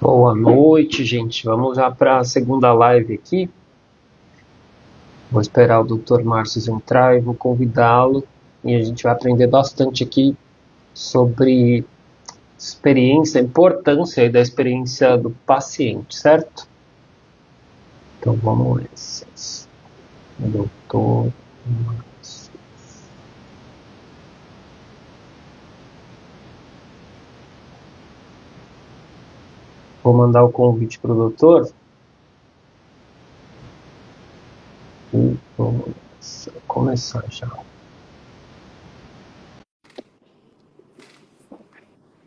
Boa noite, gente. Vamos já para a segunda live aqui. Vou esperar o Dr. Márcio entrar e vou convidá-lo. E a gente vai aprender bastante aqui sobre experiência, a importância aí da experiência do paciente, certo? Então vamos nessas. Doutor Márcio. Vou mandar o convite para o doutor e vamos começar já.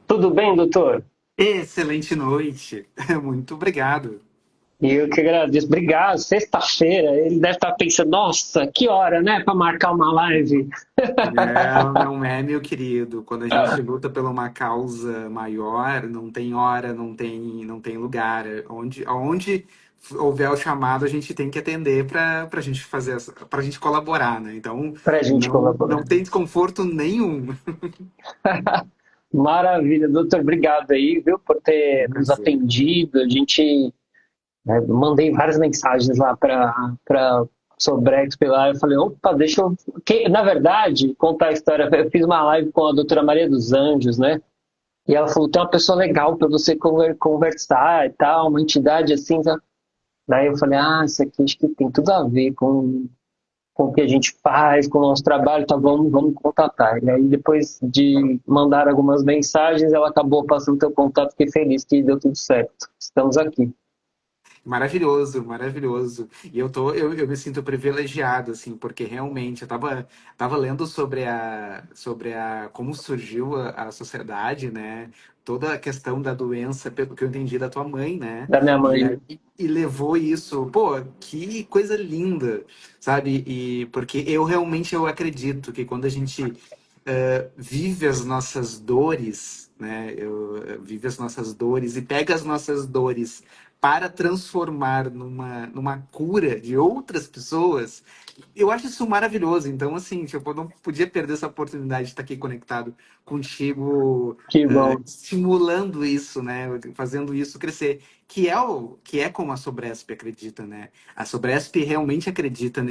Tudo bem, doutor? Excelente noite. Muito obrigado. E eu que agradeço. Obrigado. Sexta-feira, ele deve estar pensando, nossa, que hora, né, para marcar uma live. Não, não é, meu querido. Quando a gente luta por uma causa maior, não tem hora, não tem lugar. Onde houver o chamado, a gente tem que atender para a gente fazer, para a gente colaborar, né? Então, Para a gente não colaborar. tem desconforto nenhum. Maravilha, doutor. Obrigado aí, viu, por ter nos Prazer. atendido. A gente, né, mandei várias mensagens lá para Sobrex lá. Eu falei, opa, deixa eu. Na verdade, contar a história. Eu fiz uma live com a doutora Maria dos Anjos, né? E ela falou, tem uma pessoa legal para você conversar e tal, uma entidade assim. Tá? Daí eu falei, isso aqui acho que tem tudo a ver com o que a gente faz, com o nosso trabalho, tá, vamos contatar. E aí, depois de mandar algumas mensagens, ela acabou passando teu contato, fiquei feliz que deu tudo certo. Estamos aqui. Maravilhoso, maravilhoso. E eu me sinto privilegiado, assim, porque realmente tava lendo sobre como surgiu a sociedade, né? Toda a questão da doença, pelo que eu entendi da tua mãe, né? Da minha E, mãe. e levou isso, pô, que coisa linda, sabe? E porque eu acredito que quando a gente vive as nossas dores, né? Vive as nossas dores e pega as nossas dores para transformar numa cura de outras pessoas, eu acho isso maravilhoso. Então, assim, tipo, eu não podia perder essa oportunidade de estar aqui conectado contigo, Que bom. estimulando isso, né? Fazendo isso crescer. Que é como a Sobresp acredita, né? A Sobresp realmente acredita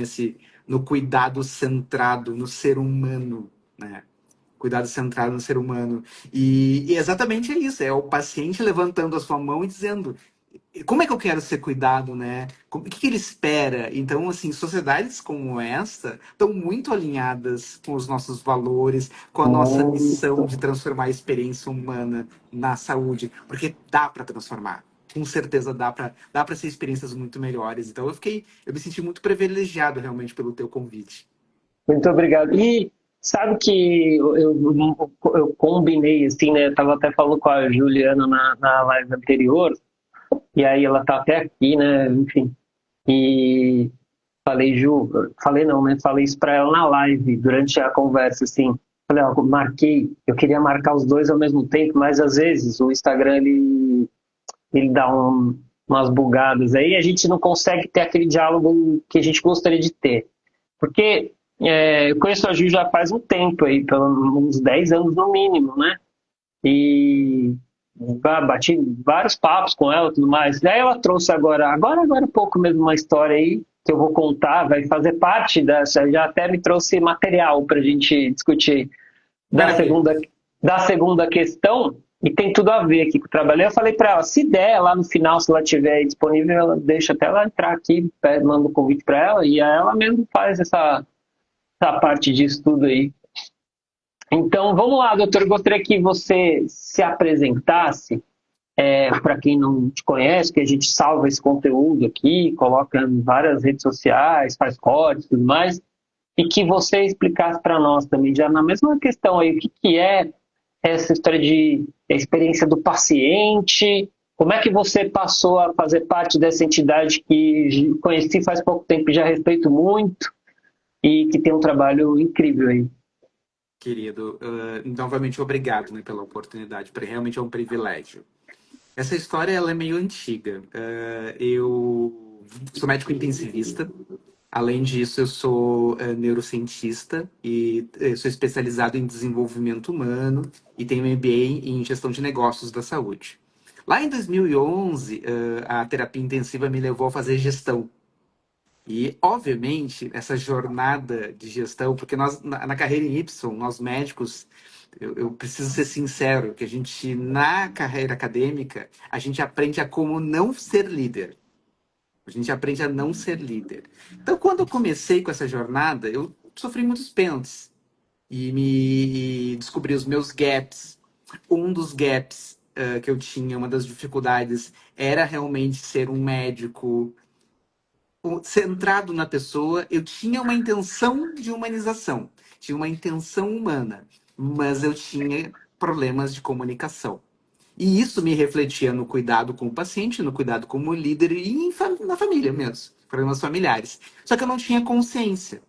no cuidado centrado no ser humano, né? Cuidado centrado no ser humano. E exatamente é isso, é o paciente levantando a sua mão e dizendo, como é que eu quero ser cuidado, né? O que ele espera? Então, assim, sociedades como esta estão muito alinhadas com os nossos valores, com a nossa missão Muito. de transformar a experiência humana na saúde, porque dá para transformar. Com certeza dá para ser experiências muito melhores. Então, eu me senti muito privilegiado realmente pelo teu convite. Muito obrigado. E sabe que eu combinei, assim, né? Eu tava até falando com a Juliana na live anterior, e aí ela tá até aqui, né? Enfim. E falei, Ju, falei não, né? Falei isso pra ela na live, durante a conversa, assim. Falei, ó, marquei, eu queria marcar os dois ao mesmo tempo, mas às vezes o Instagram ele dá umas bugadas aí e a gente não consegue ter aquele diálogo que a gente gostaria de ter. Porque eu conheço a Ju já faz um tempo aí, uns 10 anos no mínimo, né? E bati vários papos com ela e tudo mais. Daí ela trouxe agora há pouco mesmo uma história aí que eu vou contar, vai fazer parte dessa, já até me trouxe material para a gente discutir da Maravilha. segunda, da segunda questão, e tem tudo a ver aqui com o trabalho. Eu falei para ela, se der lá no final, se ela tiver disponível, ela deixa até ela entrar aqui, manda o convite para ela, e ela mesmo faz essa parte disso tudo aí. Então, vamos lá, doutor. Eu gostaria que você se apresentasse para quem não te conhece, que a gente salva esse conteúdo aqui, coloca em várias redes sociais, faz cortes e tudo mais, e que você explicasse para nós também, já na mesma questão aí, o que, que é essa história de experiência do paciente, como é que você passou a fazer parte dessa entidade que conheci faz pouco tempo e já respeito muito e que tem um trabalho incrível aí. Querido, novamente obrigado, né, pela oportunidade, porque realmente é um privilégio. Essa história ela é meio antiga. Eu sou médico intensivista. Além disso, eu sou neurocientista e sou especializado em desenvolvimento humano e tenho MBA em gestão de negócios da saúde. Lá em 2011, a terapia intensiva me levou a fazer gestão. E, obviamente, essa jornada de gestão, porque nós, na carreira em Y, nós médicos, eu preciso ser sincero, que a gente, na carreira acadêmica, a gente aprende a como não ser líder. A gente aprende a não ser líder. Então, quando eu comecei com essa jornada, eu sofri muitos pênaltis e me descobri os meus gaps. Um dos gaps que eu tinha, uma das dificuldades, era realmente ser um médico centrado na pessoa. Eu tinha uma intenção de humanização, tinha uma intenção humana, mas eu tinha problemas de comunicação. E isso me refletia no cuidado com o paciente, no cuidado como líder e na família mesmo, problemas familiares. Só que eu não tinha consciência.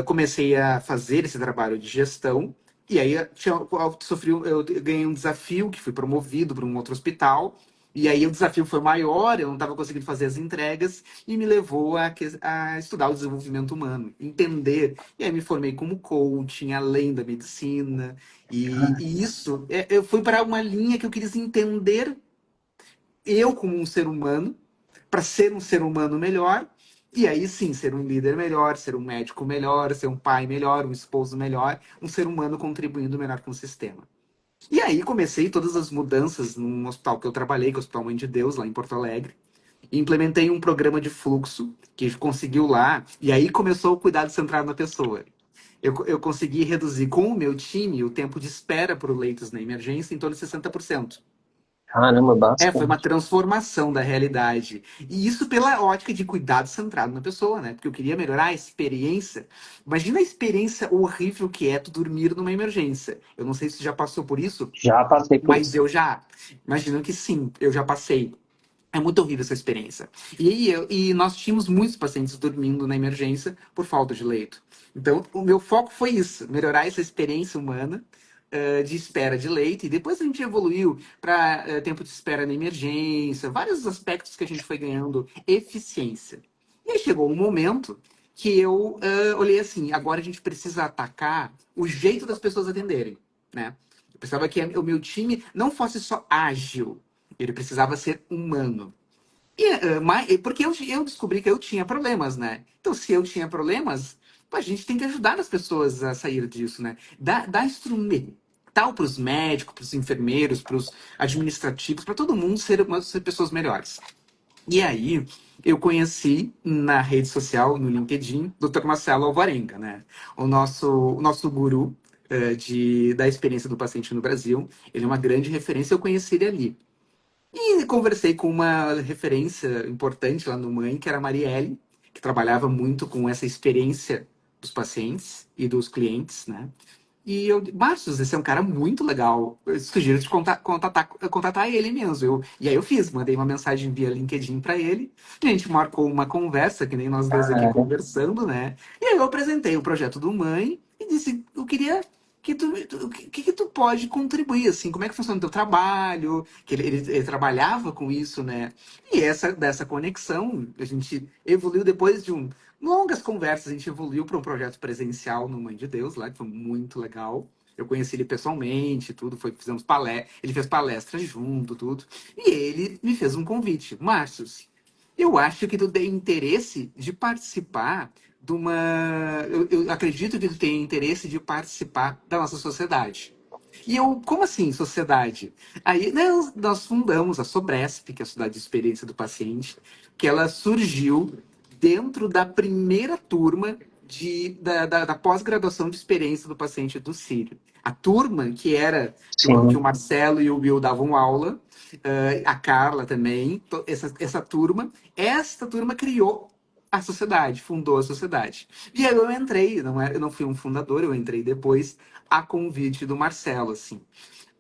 Comecei a fazer esse trabalho de gestão e aí eu ganhei um desafio que fui promovido para um outro hospital. E aí o desafio foi maior, eu não estava conseguindo fazer as entregas e me levou a estudar o desenvolvimento humano, entender. E aí me formei como coaching, além da medicina. E isso, eu fui para uma linha que eu queria entender eu como um ser humano, para ser um ser humano melhor, e aí sim, ser um líder melhor, ser um médico melhor, ser um pai melhor, um esposo melhor, um ser humano contribuindo melhor com o sistema. E aí comecei todas as mudanças num hospital que eu trabalhei, que é o Hospital Mãe de Deus, lá em Porto Alegre. E implementei um programa de fluxo que conseguiu lá, e aí começou o cuidado centrado na pessoa. Eu consegui reduzir com o meu time o tempo de espera por leitos na emergência em torno de 60%. Caramba, Foi uma bastante. transformação da realidade. E isso pela ótica de cuidado centrado na pessoa, né? Porque eu queria melhorar a experiência. Imagina a experiência horrível que é tu dormir numa emergência. Eu não sei se tu já passou por isso, Já passei por mas isso. eu já. Imagino que sim, eu já passei. É muito horrível essa experiência. E nós tínhamos muitos pacientes dormindo na emergência por falta de leito. Então, o meu foco foi isso, melhorar essa experiência humana de espera de leito. E depois a gente evoluiu para tempo de espera na emergência, vários aspectos que a gente foi ganhando eficiência. E aí chegou um momento que eu olhei assim, agora a gente precisa atacar o jeito das pessoas atenderem, né? Eu pensava que o meu time não fosse só ágil, ele precisava ser humano. Porque eu descobri que eu tinha problemas, né? Então, se eu tinha problemas, a gente tem que ajudar as pessoas a sair disso, né? Dar instrumental para os médicos, para os enfermeiros, para os administrativos, para todo mundo ser pessoas melhores. E aí, eu conheci na rede social, no LinkedIn, Dr. Marcelo Alvarenga, né? O nosso guru da experiência do paciente no Brasil. Ele é uma grande referência, eu conheci ele ali. E conversei com uma referência importante lá no Mãe, que era a Marielle, que trabalhava muito com essa experiência dos pacientes e dos clientes, né? E eu, Bastos, esse é um cara muito legal. Eu sugiro te contatar ele mesmo. E aí eu fiz, mandei uma mensagem via LinkedIn para ele. E a gente marcou uma conversa, que nem nós dois aqui Cara, conversando, né? E aí eu apresentei o projeto do Mãe e disse, eu queria que tu pode contribuir, assim, como é que funciona o teu trabalho, que ele trabalhava com isso, né? E dessa conexão, a gente evoluiu depois de longas conversas, a gente evoluiu para um projeto presencial no Mãe de Deus, lá, que foi muito legal. Eu conheci ele pessoalmente, tudo, fizemos palestra, ele fez palestra junto, tudo. E ele me fez um convite. Márcio, eu acho que tu tem interesse de participar de uma. Eu acredito que tu tem interesse de participar da nossa sociedade. E eu, como assim, sociedade? Aí, né, nós fundamos a Sobresp, que é a Sociedade de Experiência do Paciente, que ela surgiu dentro da primeira turma da pós-graduação de experiência do paciente do Sírio. A turma que o sim. Marcelo e o Will davam aula, a Carla também, essa turma, esta turma criou a sociedade, fundou a sociedade. E aí eu entrei, eu não fui um fundador, eu entrei depois a convite do Marcelo, assim,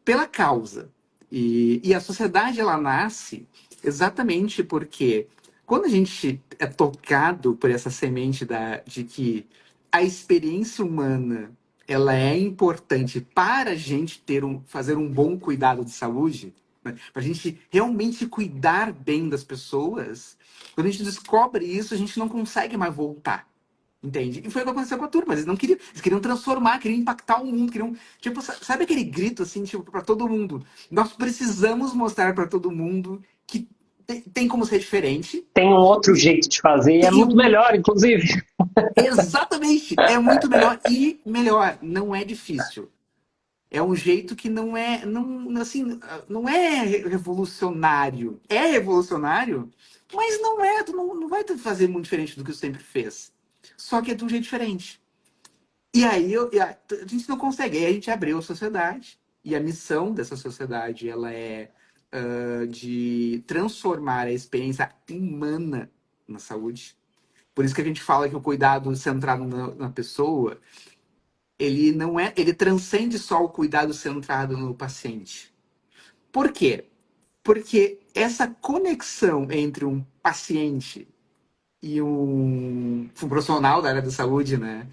pela causa. E a sociedade, ela nasce exatamente porque quando a gente é tocado por essa semente de que a experiência humana ela é importante para a gente fazer um bom cuidado de saúde, né? Para a gente realmente cuidar bem das pessoas, quando a gente descobre isso, a gente não consegue mais voltar. Entende? E foi o que aconteceu com a turma. Eles queriam transformar, queriam impactar o mundo, queriam, tipo, sabe aquele grito assim, tipo, para todo mundo? Nós precisamos mostrar para todo mundo que tem como ser diferente. Tem um outro jeito de fazer e é Tem muito um, melhor, inclusive. exatamente, é muito melhor e melhor, não é difícil. É um jeito que não, assim, não é revolucionário. É revolucionário, mas não é, tu não vai fazer muito diferente do que tu sempre fez. Só que é de um jeito diferente. E aí a gente não consegue. Aí a gente abriu a sociedade e a missão dessa sociedade ela é de transformar a experiência humana na saúde. Por isso que a gente fala que o cuidado centrado na pessoa, ele não é, ele transcende só o cuidado centrado no paciente. Por quê? Porque essa conexão entre um paciente e um profissional da área da saúde, né?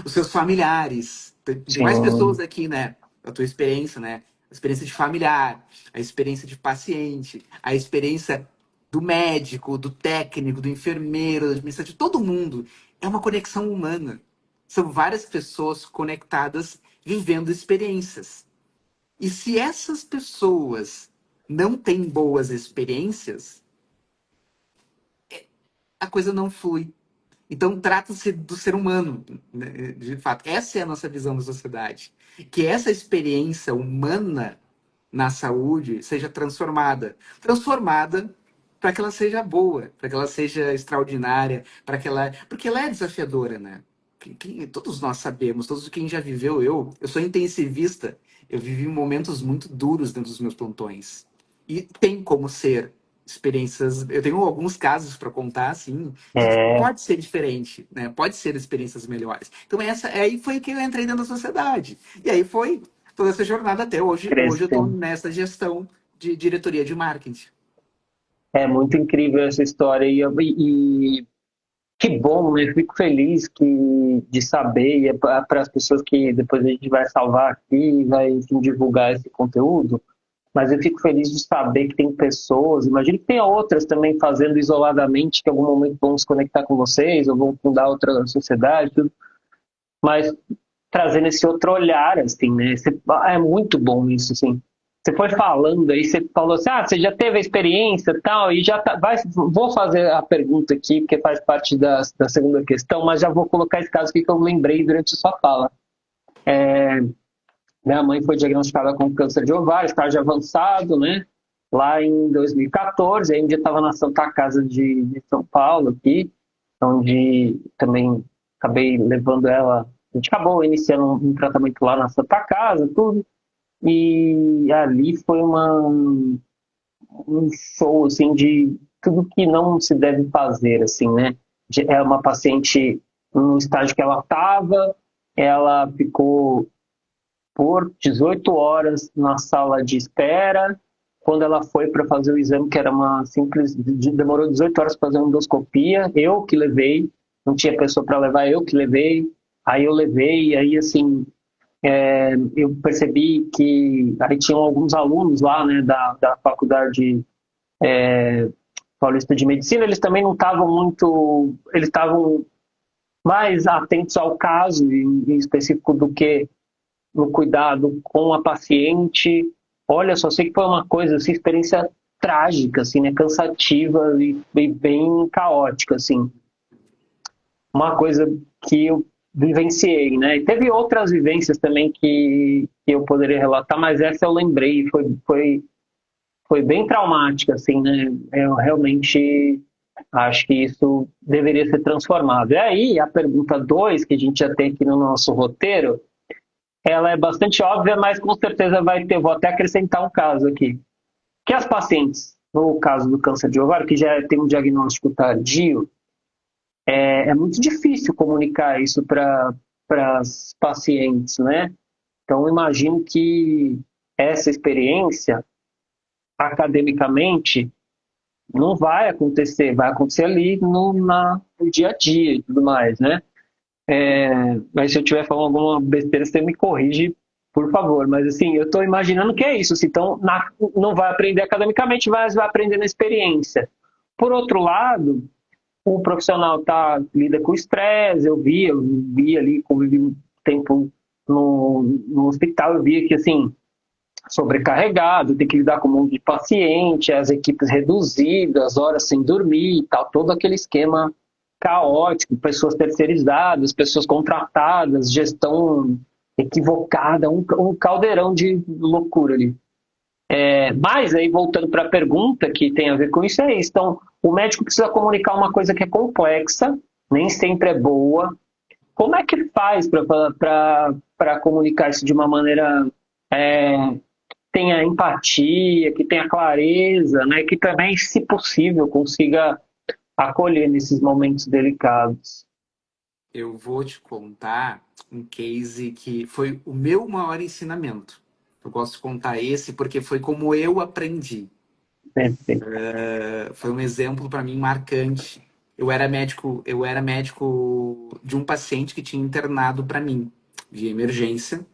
Os seus familiares. Tem mais pessoas Sim, aqui, né? A tua experiência, né? A experiência de familiar, a experiência de paciente, a experiência do médico, do técnico, do enfermeiro, do administrativo, todo mundo. É uma conexão humana. São várias pessoas conectadas vivendo experiências. E se essas pessoas não têm boas experiências, a coisa não flui. Então, trata-se do ser humano, né, de fato. Essa é a nossa visão da sociedade. Que essa experiência humana na saúde seja transformada. Transformada para que ela seja boa, para que ela seja extraordinária, para que ela. Porque ela é desafiadora, né? Todos nós sabemos, todos quem já viveu, eu sou intensivista, eu vivi momentos muito duros dentro dos meus plantões. E tem como ser experiências. Eu tenho alguns casos para contar, assim, que é pode ser diferente, né? Pode ser experiências melhores. Então, aí foi que eu entrei dentro da sociedade. E aí foi toda essa jornada até hoje. Hoje eu estou crescendo. nessa gestão de diretoria de marketing. É muito incrível essa história e que bom, né? Fico feliz de saber, e é para as pessoas que depois a gente vai salvar aqui e vai, enfim, divulgar esse conteúdo, mas eu fico feliz de saber que tem pessoas, imagino que tenha outras também fazendo isoladamente, que em algum momento vão se conectar com vocês, ou vão fundar outra sociedade, tudo, mas trazendo esse outro olhar, assim, né? É muito bom isso, assim. Você foi falando aí, você falou assim, você já teve a experiência e tal, e já vou fazer a pergunta aqui, porque faz parte da segunda questão, mas já vou colocar esse caso aqui que eu lembrei durante a sua fala. Minha mãe foi diagnosticada com câncer de ovário, estágio avançado, né? Lá em 2014, ainda estava na Santa Casa de São Paulo, aqui, onde também acabei levando ela. A gente acabou iniciando um tratamento lá na Santa Casa, tudo. E ali foi um show, assim, de tudo que não se deve fazer, assim, né? É uma paciente no estágio que ela estava, ela ficou por 18 horas na sala de espera. Quando ela foi para fazer o exame, que era uma simples. Demorou 18 horas para fazer uma endoscopia, eu que levei, não tinha pessoa para levar, eu que levei. Aí eu levei, e aí assim, eu percebi que aí tinham alguns alunos lá, né, da faculdade Paulista de Medicina, eles também não estavam muito. Eles estavam mais atentos ao caso em específico do que no cuidado com a paciente. Olha, só sei que foi uma coisa, assim, experiência trágica, assim, né? Cansativa e bem caótica, assim. Uma coisa que eu vivenciei, né? E teve outras vivências também que eu poderia relatar, mas essa eu lembrei, foi bem traumática, assim, né? Eu realmente acho que isso deveria ser transformado. E aí, a pergunta 2 que a gente já tem aqui no nosso roteiro, ela é bastante óbvia, mas com certeza vai ter. Vou até acrescentar um caso aqui. Que as pacientes, no caso do câncer de ovário, que já tem um diagnóstico tardio, é muito difícil comunicar isso para as pacientes, né? Então, imagino que essa experiência, academicamente, não vai acontecer ali no dia a dia e tudo mais, né? Mas se eu estiver falando alguma besteira, você me corrige, por favor. Mas assim, eu estou imaginando que é isso. Assim, então, não vai aprender academicamente, mas vai aprender na experiência. Por outro lado, o profissional lida com estresse, eu vi ali, convivi um tempo no hospital, eu via que, assim, sobrecarregado, tem que lidar com um monte de paciente, as equipes reduzidas, horas sem dormir e tal, todo aquele esquema caótico, pessoas terceirizadas, pessoas contratadas, gestão equivocada, um caldeirão de loucura ali. Mas aí, voltando para a pergunta que tem a ver com isso, é isso. Então, o médico precisa comunicar uma coisa que é complexa, nem sempre é boa. Como é que faz para comunicar isso de uma maneira é, tenha empatia, que tenha clareza, né? Que também, se possível, consiga acolher nesses momentos delicados. Eu vou te contar um case que foi o meu maior ensinamento. Eu gosto de contar esse porque foi como eu aprendi. Perfeito. Foi um exemplo para mim marcante. Eu era médico de um paciente que tinha internado para mim de emergência.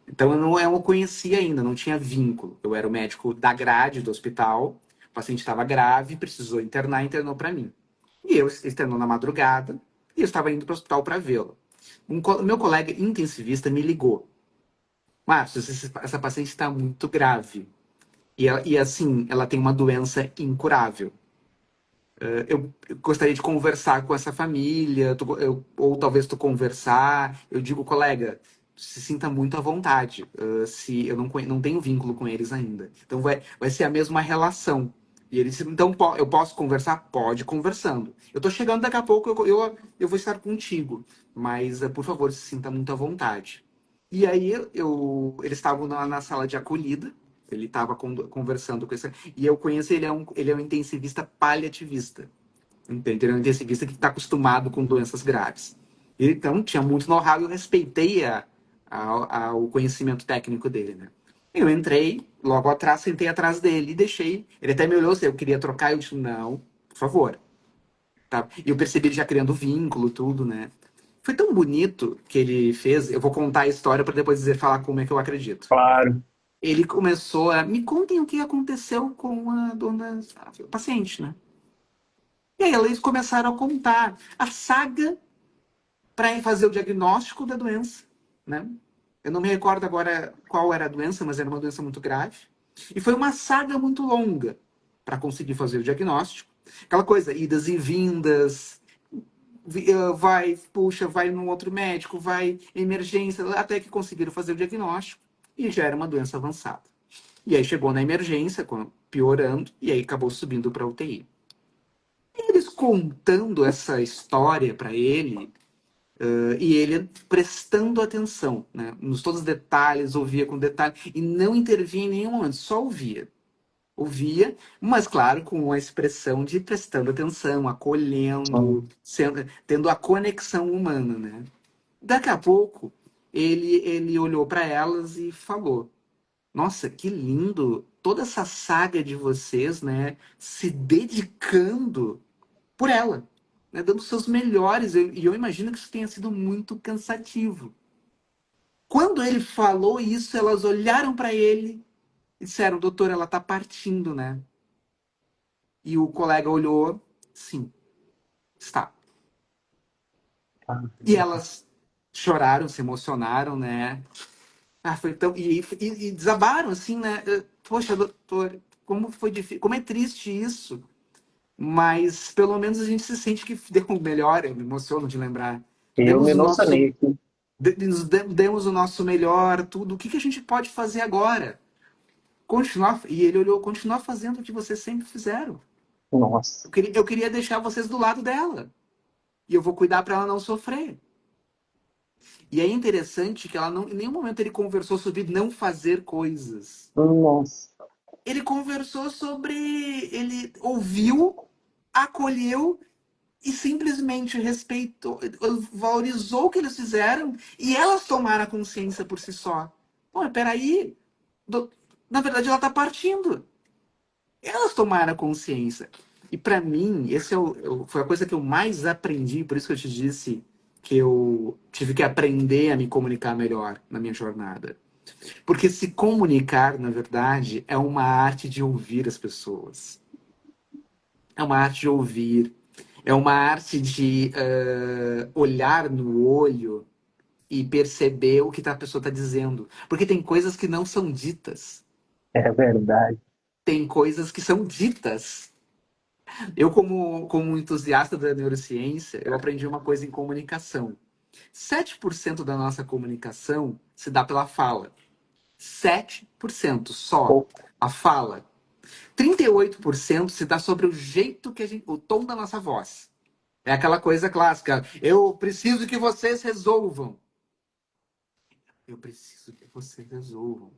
Então eu não conhecia ainda, não tinha vínculo. Eu era o médico da grade do hospital. O paciente estava grave, precisou internar, internou para mim. E eu internou na madrugada e eu estava indo para o hospital para vê-lo. Meu colega intensivista me ligou. Márcio, essa paciente está muito grave. E assim, ela tem uma doença incurável. Eu gostaria de conversar com essa família, ou talvez tu conversar. Eu digo, colega, se sinta muito à vontade. Se eu não tenho vínculo com eles ainda. Então vai ser a mesma relação. E ele disse, então eu posso conversar? Pode conversando. Eu tô chegando daqui a pouco, eu vou estar contigo. Mas, por favor, se sinta muito à vontade. E aí eles estavam na sala de acolhida. Ele estava conversando com esse. E eu conheço ele é um intensivista paliativista. Entende? Ele é um intensivista que está acostumado com doenças graves. Então, tinha muito know-how e eu respeitei o conhecimento técnico dele, né? Eu entrei logo atrás, sentei atrás dele e deixei. Ele até me olhou se eu queria trocar. Eu disse, não, por favor. Tá? E eu percebi ele já criando vínculo, tudo, né? Foi tão bonito que ele fez. Eu vou contar a história para depois falar como é que eu acredito. Claro. Ele começou a. Me contem o que aconteceu com a paciente, né? E aí eles começaram a contar a saga para fazer o diagnóstico da doença, né? Eu não me recordo agora qual era a doença, mas era uma doença muito grave. E foi uma saga muito longa para conseguir fazer o diagnóstico. Aquela coisa, idas e vindas, vai, puxa, vai num outro médico, vai emergência, até que conseguiram fazer o diagnóstico e já era uma doença avançada. E aí chegou na emergência, piorando, e aí acabou subindo para UTI. Eles contando essa história para ele, e ele prestando atenção, né? Nos todos os detalhes, ouvia com detalhe, e não intervia em nenhum momento, só ouvia. Ouvia, mas claro, com a expressão de prestando atenção, acolhendo, tendo a conexão humana, né? Daqui a pouco, ele olhou para elas e falou: Nossa, que lindo! Toda essa saga de vocês, né? Se dedicando por ela, né, dando seus melhores. E eu imagino que isso tenha sido muito cansativo. Quando ele falou isso, elas olharam para ele e disseram: Doutor, ela está partindo, né? E o colega olhou: Sim, está. E elas choraram, se emocionaram, né? Foi tão. E desabaram, assim, né? Poxa, doutor, como foi difícil, como é triste isso. Mas pelo menos a gente se sente que deu o melhor, eu me emociono de lembrar. Eu me Demos o nosso emocionei aqui. demos o nosso melhor, tudo. O que a gente pode fazer agora? Continuar. E ele olhou, continuar fazendo o que vocês sempre fizeram. Nossa. Eu queria deixar vocês do lado dela. E eu vou cuidar para ela não sofrer. E é interessante que ela não, em nenhum momento ele conversou sobre não fazer coisas. Nossa. Ele conversou sobre. Ele ouviu, acolheu e simplesmente respeitou, valorizou o que eles fizeram e elas tomaram a consciência por si só. Pô, peraí, do- na verdade ela tá partindo. Elas tomaram a consciência. E para mim, esse foi a coisa que eu mais aprendi, por isso que eu te disse que eu tive que aprender a me comunicar melhor na minha jornada. Porque se comunicar, na verdade, é uma arte de ouvir as pessoas. É uma arte de ouvir, É uma arte de olhar no olho e perceber o que a pessoa está dizendo. Porque tem coisas que não são ditas. É verdade. Tem coisas que são ditas. Eu, como um entusiasta da neurociência, eu aprendi uma coisa em comunicação. 7% da nossa comunicação se dá pela fala. 7% só Pouco. a fala. 38% se dá sobre o jeito que a gente, o tom da nossa voz. É aquela coisa clássica. Eu preciso que vocês resolvam. Eu preciso que vocês resolvam.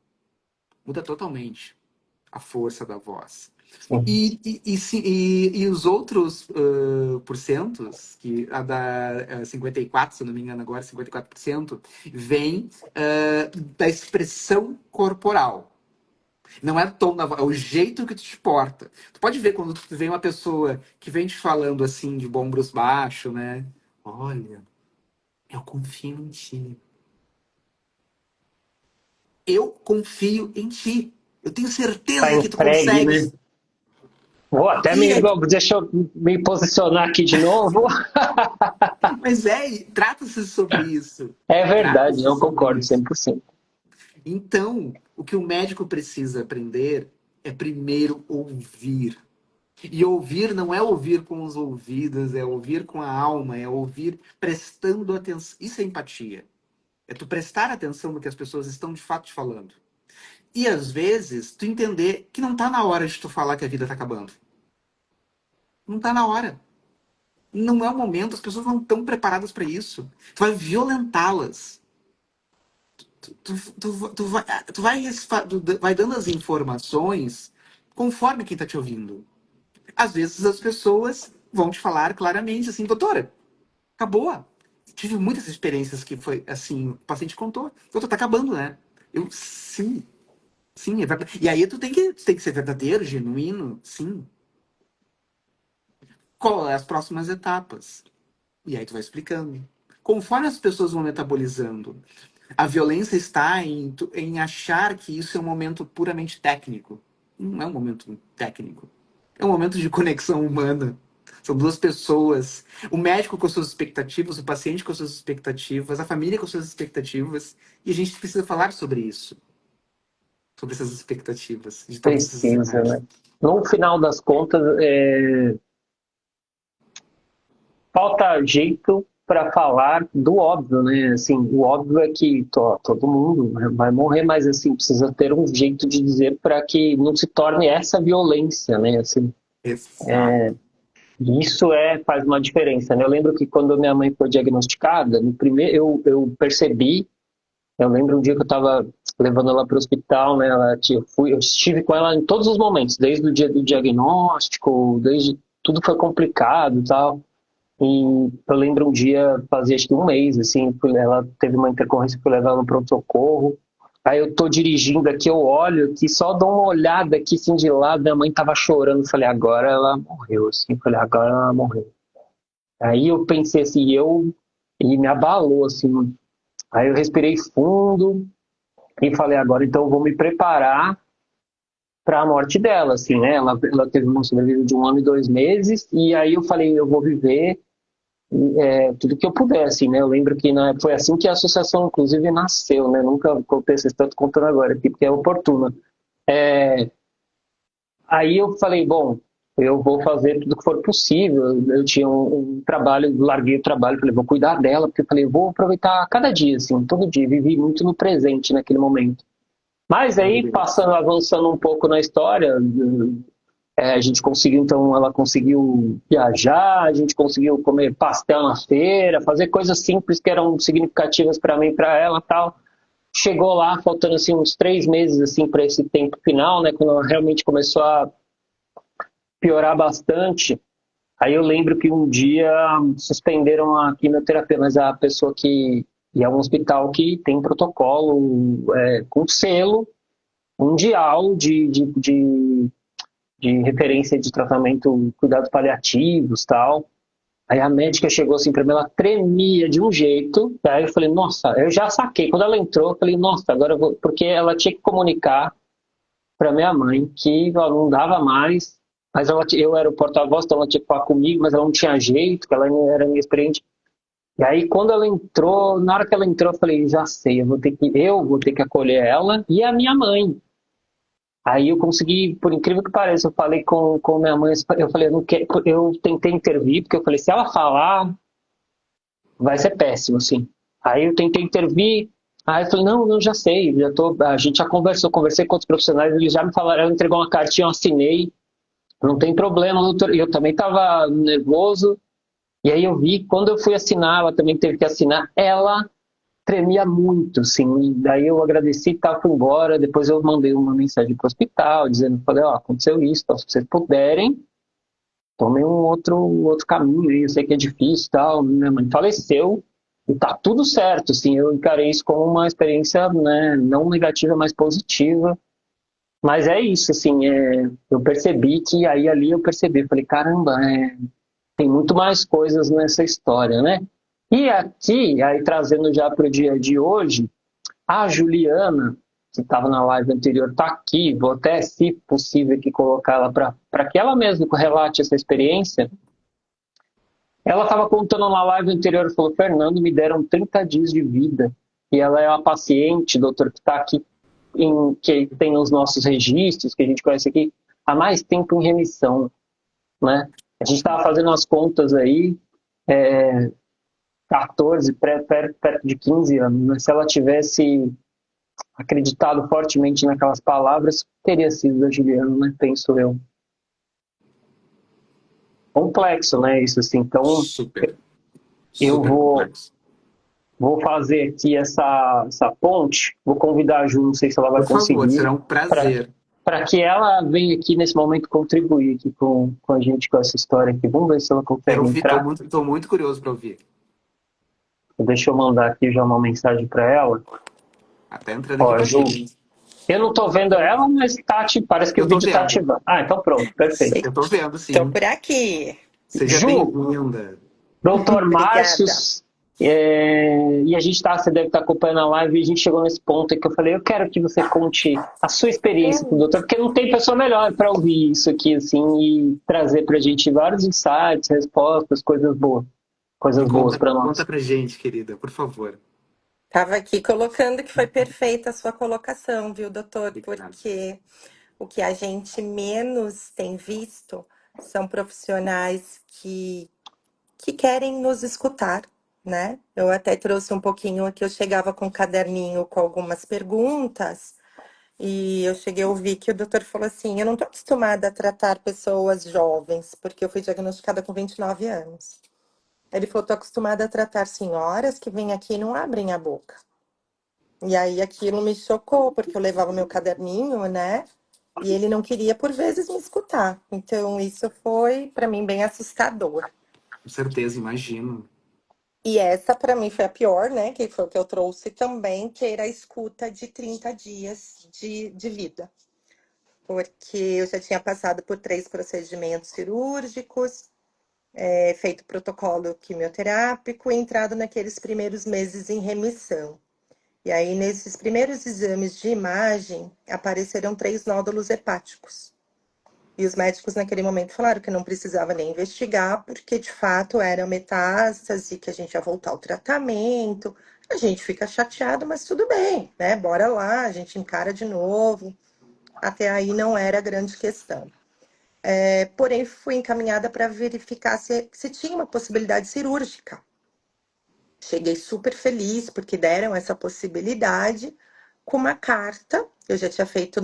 Muda totalmente a força da voz. Sim. E os outros porcentos, que a da 54, se eu não me engano agora, 54%, vem da expressão corporal. Não é o tom da voz, é o jeito que tu te porta. Tu pode ver quando tu vem uma pessoa que vem te falando assim, de ombros baixos, né? Olha, eu confio em ti. Eu confio em ti. Eu tenho Tá certeza que tu entregue, consegue. né? Vou até E é, deixa eu me posicionar aqui de novo. mas trata-se sobre isso. É verdade, Trata-se eu sobre concordo isso. 100%. Então, o que o médico precisa aprender é primeiro ouvir. E ouvir não é ouvir com os ouvidos, é ouvir com a alma, é ouvir prestando atenção. Isso é empatia. É tu prestar atenção no que as pessoas estão de fato te falando. E às vezes, tu entender que não tá na hora de tu falar que a vida tá acabando. Não tá na hora. Não é o momento, as pessoas não estão preparadas para isso. Tu vai violentá-las. Tu vai dando as informações conforme quem está te ouvindo. Às vezes as pessoas vão te falar claramente assim, doutora, acabou. Tive muitas experiências que foi assim, o paciente contou, doutor, tá acabando, né? Eu, sim, sim, é verdade. E aí tu tem que ser verdadeiro, genuíno, sim. Qual é as próximas etapas? E aí tu vai explicando. Conforme as pessoas vão metabolizando, a violência está em achar que isso é um momento puramente técnico. Não é um momento técnico. É um momento de conexão humana. São duas pessoas. O médico com as suas expectativas, o paciente com as suas expectativas, a família com as suas expectativas. E a gente precisa falar sobre isso. Sobre essas expectativas, de todos esses Precisa, cenários. né? No final das contas, falta jeito para falar do óbvio, né? Assim, o óbvio é que todo mundo vai morrer, mas assim precisa ter um jeito de dizer para que não se torne essa violência, né? Assim, Exato. isso faz uma diferença, né? Eu lembro que quando minha mãe foi diagnosticada, no primeiro eu percebi. Eu lembro um dia que eu estava levando ela para o hospital, né? Eu estive com ela em todos os momentos, desde o dia do diagnóstico, desde tudo foi complicado e tal. E eu lembro um dia, fazia acho que um mês, assim, ela teve uma intercorrência, fui levar ela no pronto-socorro. Aí eu tô dirigindo aqui, eu olho aqui, só dou uma olhada aqui, assim, de lado, minha mãe tava chorando. Falei, agora ela morreu, assim. Falei, agora ela morreu. Aí eu pensei assim, e me abalou, assim. Aí eu respirei fundo e falei, agora então eu vou me preparar para a morte dela, assim, né? Ela teve uma sobrevida de 1 ano e 2 meses, e aí eu falei, eu vou viver tudo que eu puder, assim, né? Eu lembro que foi assim que a associação, inclusive, nasceu, né? Nunca contei essa história, tô contando agora aqui, porque é oportuna. É, Aí eu falei, bom, eu vou fazer tudo que for possível. Eu tinha um trabalho, larguei o trabalho, falei, vou cuidar dela, porque eu falei, vou aproveitar cada dia, assim, todo dia. Vivi muito no presente naquele momento. Mas aí, Maravilhoso. passando, avançando um pouco na história, a gente conseguiu, então, ela conseguiu viajar, a gente conseguiu comer pastel na feira, fazer coisas simples que eram significativas para mim, para ela, tal. Chegou lá, faltando assim uns 3 meses assim para esse tempo final, né, quando ela realmente começou a piorar bastante. Aí eu lembro que um dia suspenderam a quimioterapia, mas a pessoa que e é um hospital que tem protocolo com selo mundial de referência de tratamento, cuidados paliativos, tal. Aí a médica chegou assim para mim, ela tremia de um jeito. Aí eu falei, nossa, eu já saquei. Quando ela entrou, eu falei, nossa, agora eu vou. Porque ela tinha que comunicar para minha mãe que ó, não dava mais. Mas eu era o porta-voz, então ela tinha que falar comigo, mas ela não tinha jeito, que ela não era inexperiente. E aí, quando ela entrou, na hora que ela entrou, eu falei, já sei, eu vou ter que acolher ela e a minha mãe. Aí eu consegui, por incrível que pareça, eu falei com minha mãe, eu falei, eu, não quero, eu tentei intervir, porque eu falei, se ela falar, vai ser péssimo, assim. Aí eu tentei intervir, aí eu falei, não, não, já sei, a gente já conversou, conversei com outros profissionais, eles já me falaram, ela entregou uma cartinha, eu assinei, não tem problema, doutor. Eu também estava nervoso, e aí eu vi, quando eu fui assinar, ela também teve que assinar, ela tremia muito, assim. Daí eu agradeci e tal, fui embora. Depois eu mandei uma mensagem para o hospital, dizendo, falei, ó, aconteceu isso, então, se vocês puderem, tomem um outro caminho aí, eu sei que é difícil e tal. Minha mãe faleceu e tá tudo certo, assim. Eu encarei isso como uma experiência, né, não negativa, mas positiva. Mas é isso, assim, eu percebi que aí ali eu percebi, falei, caramba, tem muito mais coisas nessa história, né? E aqui, aí trazendo já para o dia de hoje, a Juliana, que estava na live anterior, está aqui. Vou até, se possível, aqui colocá-la para que ela mesma relate essa experiência. Ela estava contando na live anterior, falou, Fernando, me deram 30 dias de vida. E ela é uma paciente, doutor, que está aqui, que tem os nossos registros, que a gente conhece aqui, há mais tempo em remissão, né? A gente estava fazendo as contas aí, é, 14, perto de 15 anos, né? Se ela tivesse acreditado fortemente naquelas palavras, teria sido da Juliana, né? Penso eu. Complexo, né? Isso assim. Então, Super, eu super vou, complexo. vou fazer aqui essa ponte, vou convidar a Ju, não sei se ela vai Por favor, conseguir, será um prazer. para que ela venha aqui nesse momento contribuir aqui com a gente com essa história aqui. Vamos ver se ela Quero consegue ouvir, entrar. tô muito curioso para ouvir. Deixa eu mandar aqui já uma mensagem para ela. Até entrando aqui Ó, para Ju, ti. eu não estou vendo ela, mas parece que o Eu tô vídeo está vendo. ativado. Ah, então pronto, perfeito. Eu tô vendo, Tô sim. por aqui. Seja Ju, bem-vinda. doutor Obrigada. Márcios, e a gente tá, você deve estar acompanhando a live, e a gente chegou nesse ponto em que eu falei, eu quero que você conte a sua experiência com o doutor, porque não tem pessoa melhor para ouvir isso aqui, assim, e trazer para a gente vários insights, respostas, coisas boas para Conta nós. pra gente, querida, por favor. Tava aqui colocando que foi perfeita a sua colocação, viu, doutor? Obrigado. Porque o que a gente menos tem visto são profissionais que querem nos escutar, né? Eu até trouxe um pouquinho aqui, eu chegava com um caderninho com algumas perguntas, e eu cheguei a ouvir que o doutor falou assim: eu não tô acostumada a tratar pessoas jovens, porque eu fui diagnosticada com 29 anos. Ele falou, tô acostumada a tratar senhoras que vêm aqui e não abrem a boca. E aí aquilo me chocou, porque eu levava meu caderninho, né? E ele não queria, por vezes, me escutar. Então, isso foi, para mim, bem assustador. Com certeza, imagino. E essa, para mim, foi a pior, né? Que foi o que eu trouxe também, que era a escuta de 30 dias de vida. Porque eu já tinha passado por 3 procedimentos cirúrgicos, feito protocolo quimioterápico e entrado naqueles primeiros meses em remissão. E aí, nesses primeiros exames de imagem, apareceram 3 nódulos hepáticos. E os médicos, naquele momento, falaram que não precisava nem investigar, porque de fato era metástase, que a gente ia voltar ao tratamento. A gente fica chateado, mas tudo bem, né? Bora lá, a gente encara de novo. Até aí não era grande questão. Porém, fui encaminhada para verificar se tinha uma possibilidade cirúrgica. Cheguei super feliz porque deram essa possibilidade com uma carta. Eu já tinha feito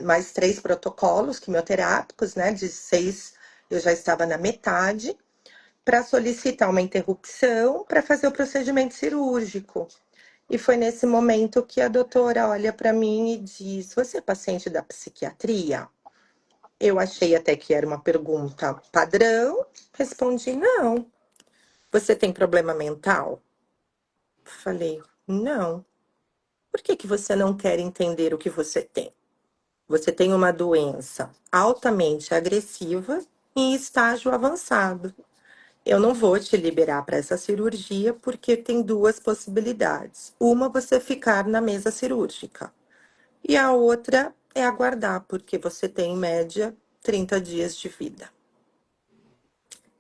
mais 3 protocolos quimioterápicos, né? De 6, eu já estava na metade, para solicitar uma interrupção para fazer o procedimento cirúrgico. E foi nesse momento que a doutora olha para mim e diz: Você é paciente da psiquiatria? Eu achei até que era uma pergunta padrão. Respondi: Não. Você tem problema mental? Falei: Não. Por que que você não quer entender o que você tem? Você tem uma doença altamente agressiva em estágio avançado. Eu não vou te liberar para essa cirurgia porque tem 2 possibilidades. Uma, você ficar na mesa cirúrgica. E a outra é aguardar, porque você tem, em média, 30 dias de vida.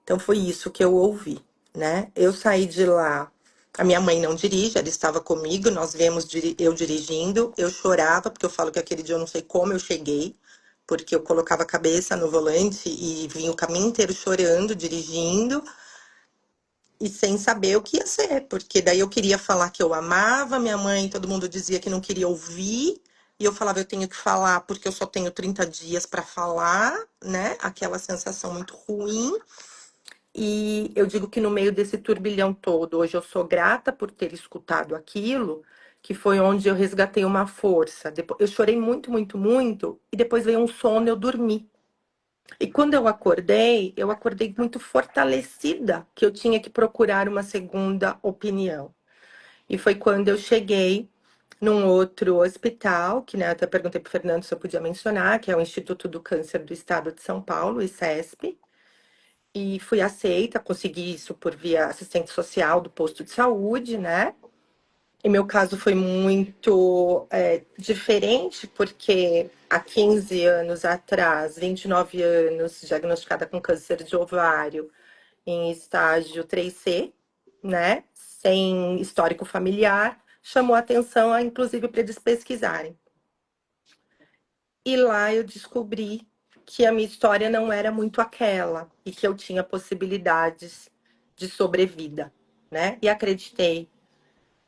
Então foi isso que eu ouvi, né? Eu saí de lá, a minha mãe não dirige, ela estava comigo, nós vemos eu dirigindo, eu chorava, porque eu falo que aquele dia eu não sei como eu cheguei, porque eu colocava a cabeça no volante e vinha o caminho inteiro chorando, dirigindo, e sem saber o que ia ser, porque daí eu queria falar que eu amava minha mãe, todo mundo dizia que não queria ouvir, e eu falava, eu tenho que falar porque eu só tenho 30 dias para falar, né? Aquela sensação muito ruim. E eu digo que no meio desse turbilhão todo, hoje eu sou grata por ter escutado aquilo, que foi onde eu resgatei uma força. Depois, eu chorei muito, muito, muito, e depois veio um sono, eu dormi. E quando eu acordei muito fortalecida, que eu tinha que procurar uma segunda opinião. E foi quando eu cheguei num outro hospital, que né, eu até perguntei para o Fernando se eu podia mencionar, que é o Instituto do Câncer do Estado de São Paulo, ICESP. E fui aceita, consegui isso por via assistente social do posto de saúde, né? E meu caso foi muito diferente, porque há 15 anos atrás, 29 anos, diagnosticada com câncer de ovário em estágio 3C, né? Sem histórico familiar, chamou atenção, inclusive, para eles pesquisarem. E lá eu descobri que a minha história não era muito aquela e que eu tinha possibilidades de sobrevida, né? E acreditei.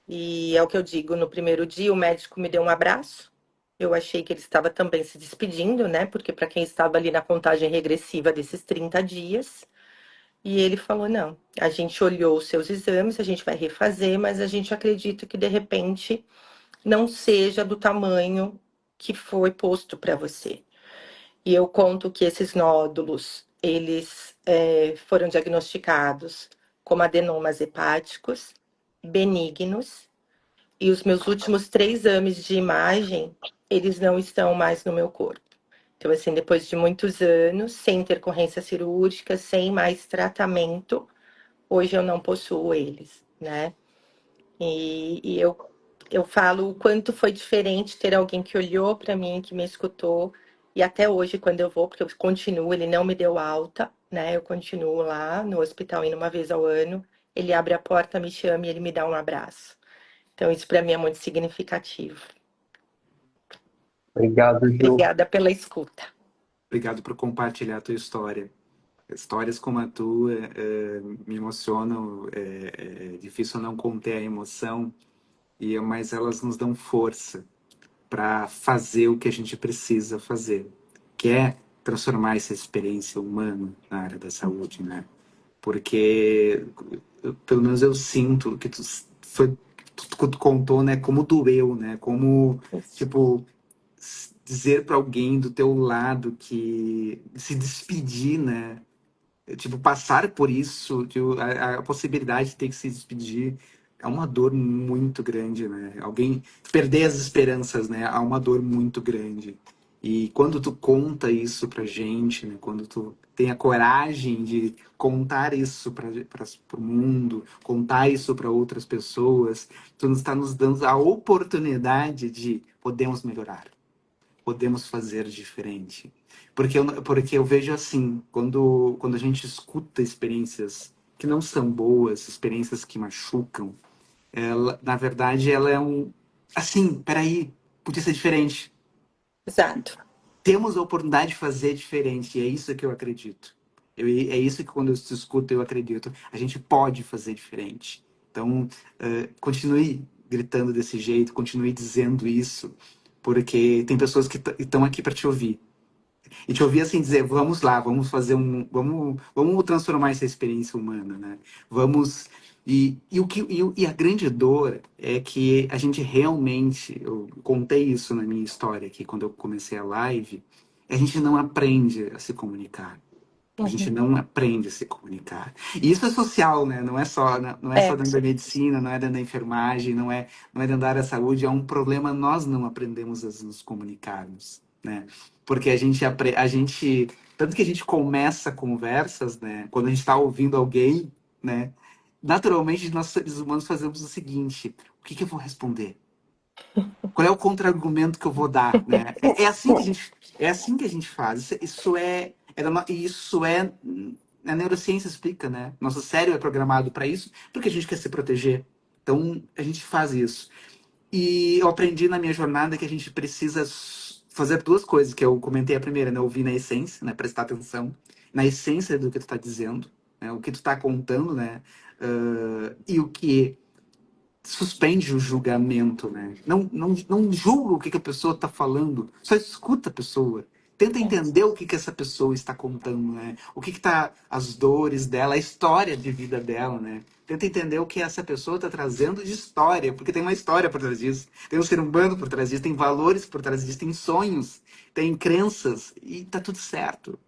E é o que eu digo, no primeiro dia o médico me deu um abraço. Eu achei que ele estava também se despedindo, né? Porque para quem estava ali na contagem regressiva desses 30 dias, e ele falou: "Não, a gente olhou os seus exames, a gente vai refazer, mas a gente acredita que de repente não seja do tamanho que foi posto para você". E eu conto que esses nódulos, eles foram diagnosticados como adenomas hepáticos benignos, e os meus últimos 3 exames de imagem, eles não estão mais no meu corpo. Então, assim, depois de muitos anos, sem intercorrência cirúrgica, sem mais tratamento, hoje eu não possuo eles, né? E eu falo o quanto foi diferente ter alguém que olhou para mim, que me escutou. E até hoje, quando eu vou, porque eu continuo, ele não me deu alta, né? Eu continuo lá no hospital indo uma vez ao ano. Ele abre a porta, me chama e ele me dá um abraço. Então, isso para mim é muito significativo. Obrigado, Ju. Obrigada pela escuta. Obrigado por compartilhar a tua história. Histórias como a tua me emocionam. É difícil não conter a emoção, mas elas nos dão força para fazer o que a gente precisa fazer, que é transformar essa experiência humana na área da saúde, né? Porque, pelo menos eu sinto que tu contou, né? Como doeu, né? Como, tipo, dizer para alguém do teu lado que se despedir, né? Tipo, passar por isso, tipo, a possibilidade de ter que se despedir é uma dor muito grande, né? Alguém perder as esperanças, né? É uma dor muito grande. E quando tu conta isso pra gente, né? Quando tu tem a coragem de contar isso para o mundo, contar isso para outras pessoas, tu está nos dando a oportunidade de podemos melhorar, podemos fazer diferente. Porque eu vejo assim, quando a gente escuta experiências que não são boas, experiências que machucam, na verdade, ela é um. Assim, peraí, podia ser diferente. Exato. Temos a oportunidade de fazer diferente, e é isso que eu acredito. É isso que quando eu te escuto, eu acredito. A gente pode fazer diferente. Então, continue gritando desse jeito, continue dizendo isso, porque tem pessoas que estão aqui para te ouvir. E te ouvir assim dizer, vamos lá, vamos fazer vamos transformar essa experiência humana, né? Vamos e a grande dor é que a gente realmente, eu contei isso na minha história aqui quando eu comecei a live, a gente não aprende a se comunicar. A gente Uhum. não aprende a se comunicar. E isso é social, né? Não é só É, dentro da medicina, não é dentro da enfermagem, não é dentro da área da saúde, é um problema nós não aprendemos a nos comunicarmos, né? Porque tanto que a gente começa conversas, né? Quando a gente está ouvindo alguém, né? Naturalmente, nós seres humanos fazemos o seguinte: o que eu vou responder? Qual é o contra-argumento que eu vou dar, né? É assim que a gente faz. Isso é E isso é... A neurociência explica, né? Nosso cérebro é programado para isso porque a gente quer se proteger. Então, a gente faz isso. E eu aprendi na minha jornada que a gente precisa fazer duas coisas, que eu comentei a primeira, né? Ouvir na essência, né? Prestar atenção na essência do que tu tá dizendo, né? O que tu tá contando, né? E o que suspende o julgamento, né? Não julga o que a pessoa está falando, só escuta a pessoa. Tenta entender o que essa pessoa está contando, né? O que tá as dores dela, a história de vida dela, né? Tenta entender o que essa pessoa está trazendo de história, porque tem uma história por trás disso, tem um ser humano por trás disso, tem valores por trás disso, tem sonhos, tem crenças, e tá tudo certo.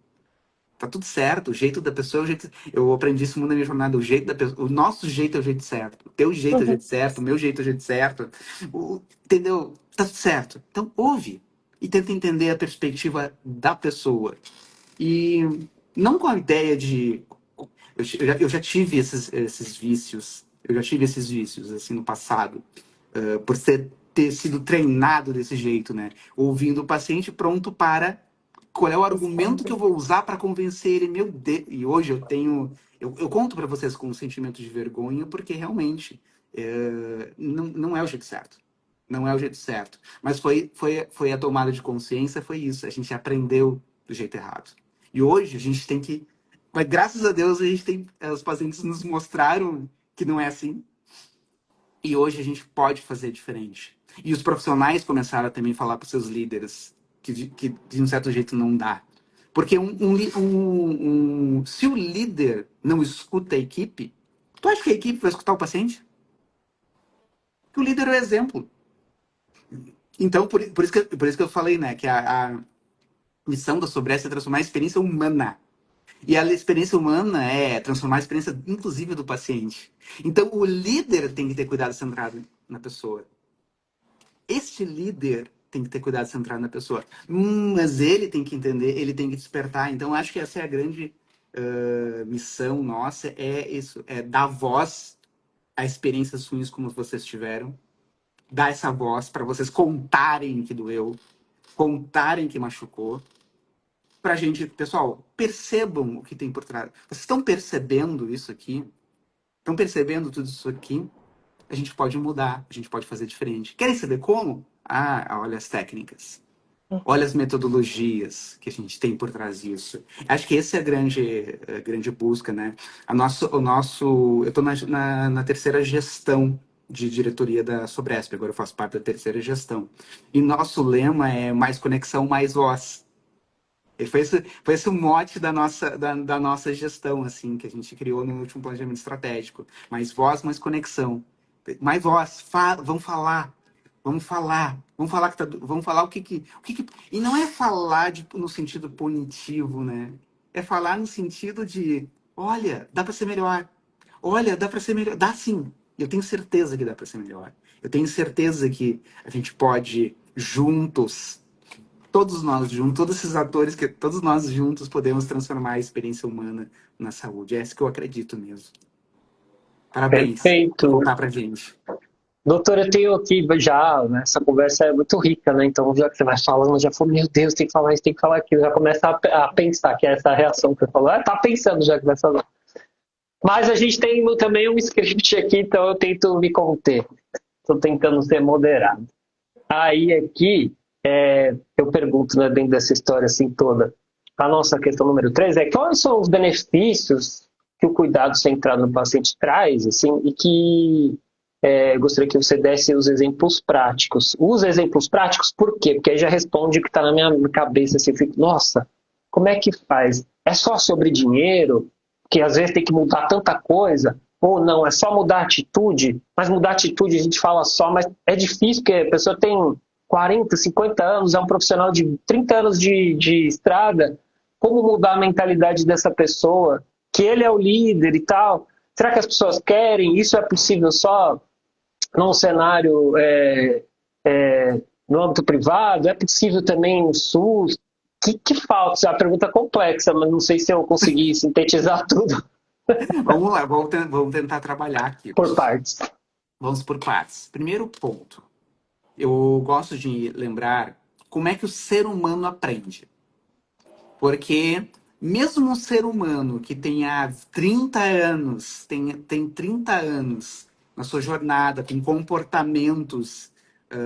Tá tudo certo, o jeito da pessoa é o jeito. Eu aprendi isso muito na minha jornada. O jeito da pessoa, o nosso jeito é o jeito certo. O teu jeito é o Uhum. jeito certo, o meu jeito é o jeito certo. Entendeu? Tá tudo certo. Então, ouve e tenta entender a perspectiva da pessoa. E não com a ideia de. Eu já tive esses vícios. Eu já tive esses vícios, assim, no passado. Por ter sido treinado desse jeito, né? Ouvindo o paciente pronto para qual é o argumento que eu vou usar para convencer ele, meu Deus. E hoje eu tenho. Eu conto para vocês com um sentimento de vergonha, porque realmente não é o jeito certo. Não é o jeito certo. Mas foi a tomada de consciência, foi isso. A gente aprendeu do jeito errado. E hoje a gente tem que. Mas graças a Deus a gente tem. Os pacientes nos mostraram que não é assim. E hoje a gente pode fazer diferente. E os profissionais começaram a também falar para os seus líderes que de um certo jeito não dá. Porque se o líder não escuta a equipe, tu acha que a equipe vai escutar o paciente? Que o líder é o exemplo. Então, por isso que eu falei, né, que a missão da Sobressa é transformar a experiência humana. E a experiência humana é transformar a experiência, inclusive, do paciente. Então, o líder tem que ter cuidado centrado na pessoa. Este líder tem que ter cuidado centrado na pessoa. Mas ele tem que entender, ele tem que despertar. Então, acho que essa é a grande missão nossa, é isso, é dar voz a experiências ruins como vocês tiveram, dar essa voz para vocês contarem que doeu, contarem que machucou, pra gente, pessoal, percebam o que tem por trás. Vocês estão percebendo isso aqui? Estão percebendo tudo isso aqui? A gente pode mudar, a gente pode fazer diferente. Querem saber como? Ah, olha as técnicas. Olha as metodologias que a gente tem por trás disso. Acho que essa é a grande busca, né? Eu estou na terceira gestão de diretoria da Sobresp, agora eu faço parte da terceira gestão. E nosso lema é mais conexão, mais voz. E foi esse o mote da nossa gestão, assim, que a gente criou no último planejamento estratégico. Mais voz, mais conexão. Mais voz, vamos falar vamos falar o que. E não é falar no sentido punitivo, né? É falar no sentido de, olha, dá para ser melhor. Olha, dá para ser melhor. Dá sim. Eu tenho certeza que dá para ser melhor. Eu tenho certeza que a gente pode juntos, todos nós juntos, todos esses atores, que todos nós juntos podemos transformar a experiência humana na saúde. É isso que eu acredito mesmo. Parabéns por Perfeito. voltar pra gente. Doutor, eu tenho aqui já, né, essa conversa é muito rica, né? Então, já que você vai falando, já falou, meu Deus, tem que falar isso, tem que falar aquilo. Já começa a pensar, que é essa reação que você falou. Ah, tá pensando já que vai falar. Mas a gente tem também um script aqui, então eu tento me conter. Estou tentando ser moderado. Aí aqui, eu pergunto, né, dentro dessa história assim toda, a nossa questão número 3 é quais são os benefícios que o cuidado centrado no paciente traz, assim, e que gostaria que você desse os exemplos práticos. Os exemplos práticos, por quê? Porque aí já responde o que está na minha cabeça, assim, eu fico, nossa, como é que faz? É só sobre dinheiro? Que às vezes tem que mudar tanta coisa? Ou não, é só mudar a atitude? Mas mudar a atitude a gente fala só, mas é difícil, porque a pessoa tem 40, 50 anos, é um profissional de 30 anos de estrada. Como mudar a mentalidade dessa pessoa? Que ele é o líder e tal. Será que as pessoas querem? Isso é possível só num cenário no âmbito privado? É possível também no SUS? Que falta? É uma pergunta complexa, mas não sei se eu consegui sintetizar tudo Vamos lá, vamos tentar trabalhar aqui. por partes. Vamos por partes. Primeiro ponto. Eu gosto de lembrar como é que o ser humano aprende. Porque Mesmo um ser humano que tenha 30 anos, tem 30 anos na sua jornada, com comportamentos,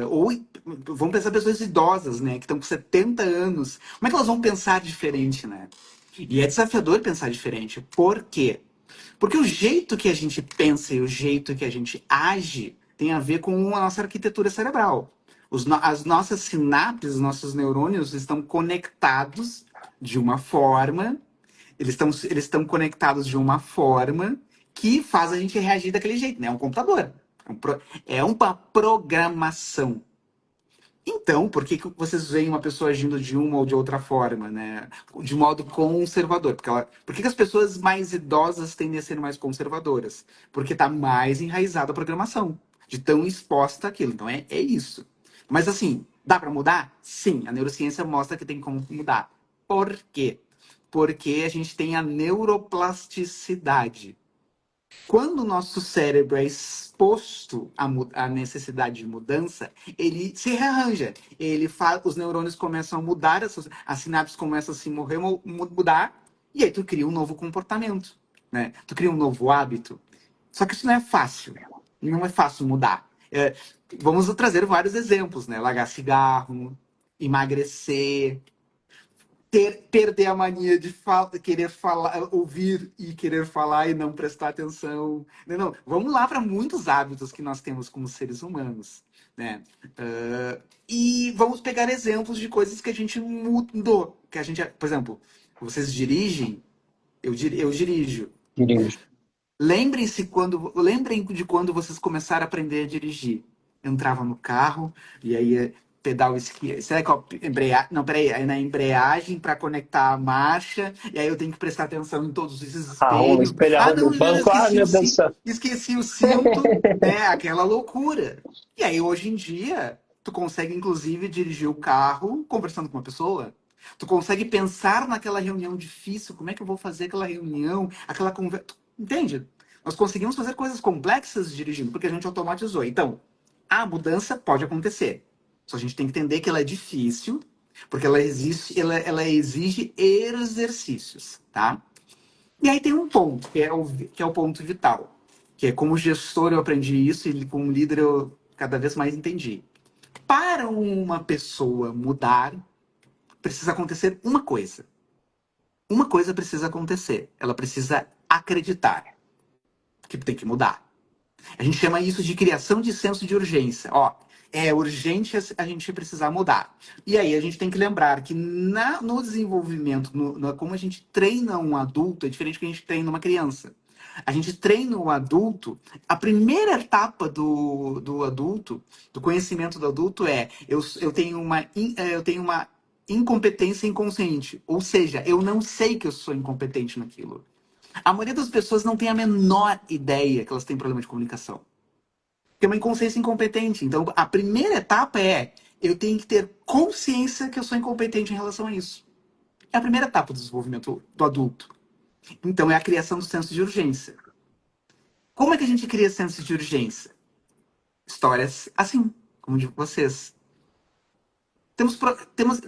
ou vamos pensar pessoas idosas, né, que estão com 70 anos, como é que elas vão pensar diferente, né? E é desafiador pensar diferente. Por quê? Porque o jeito que a gente pensa e o jeito que a gente age tem a ver com a nossa arquitetura cerebral. As nossas sinapses, os nossos neurônios estão conectados de uma forma, eles estão conectados de uma forma que faz a gente reagir daquele jeito, né? É um computador. É uma programação. Então, por que que vocês veem uma pessoa agindo de uma ou de outra forma, né? De modo conservador? Por que que as pessoas mais idosas tendem a ser mais conservadoras? Porque está mais enraizada a programação, de tão exposta àquilo. Então, é isso. Mas, assim, dá para mudar? Sim, a neurociência mostra que tem como mudar. Por quê? Porque a gente tem a neuroplasticidade. Quando o nosso cérebro é exposto à necessidade de mudança, ele se rearranja. Os neurônios começam a mudar, as sinapses começam a se mudar, e aí tu cria um novo comportamento, né? Tu cria um novo hábito. Só que isso não é fácil. Não é fácil mudar. Vamos trazer vários exemplos, né? Largar cigarro, emagrecer, perder a mania de querer falar, ouvir e querer falar e não prestar atenção. Não, vamos lá para muitos hábitos que nós temos como seres humanos, né? E vamos pegar exemplos de coisas que a gente mudou, que a gente, por exemplo, vocês dirigem, eu dirijo. Dirige. Lembrem de quando vocês começaram a aprender a dirigir. Entrava no carro e aí pedal esquerdo. Será que embreagem? Não, peraí, é na embreagem para conectar a marcha, e aí eu tenho que prestar atenção em todos esses Arruma, espelhos. espelho, Ah, arruma não, o banco. Ah, meu Deus do céu. esqueci o cinto, né? Aquela loucura. E aí hoje em dia, tu consegue inclusive dirigir o carro conversando com uma pessoa. Tu consegue pensar naquela reunião difícil, como é que eu vou fazer aquela reunião, aquela conversa. Entende? Nós conseguimos fazer coisas complexas dirigindo, porque a gente automatizou. Então, a mudança pode acontecer. Só a gente tem que entender que ela é difícil, porque ela exige exercícios, tá? E aí tem um ponto, que é o ponto vital. Que é como gestor eu aprendi isso e como líder eu cada vez mais entendi. Para uma pessoa mudar, precisa acontecer uma coisa. Uma coisa precisa acontecer. Ela precisa acreditar que tem que mudar. A gente chama isso de criação de senso de urgência. Ó, é urgente a gente precisar mudar. E aí a gente tem que lembrar que no desenvolvimento, como a gente treina um adulto, é diferente do que a gente treina uma criança. A gente treina o adulto, a primeira etapa do adulto, do conhecimento do adulto eu tenho uma incompetência inconsciente. Ou seja, eu não sei que eu sou incompetente naquilo. A maioria das pessoas não tem a menor ideia que elas têm problema de comunicação. Tem uma inconsciência incompetente. Então, a primeira etapa eu tenho que ter consciência que eu sou incompetente em relação a isso. É a primeira etapa do desenvolvimento do adulto. Então, é a criação do senso de urgência. Como é que a gente cria senso de urgência? Histórias assim, como de vocês.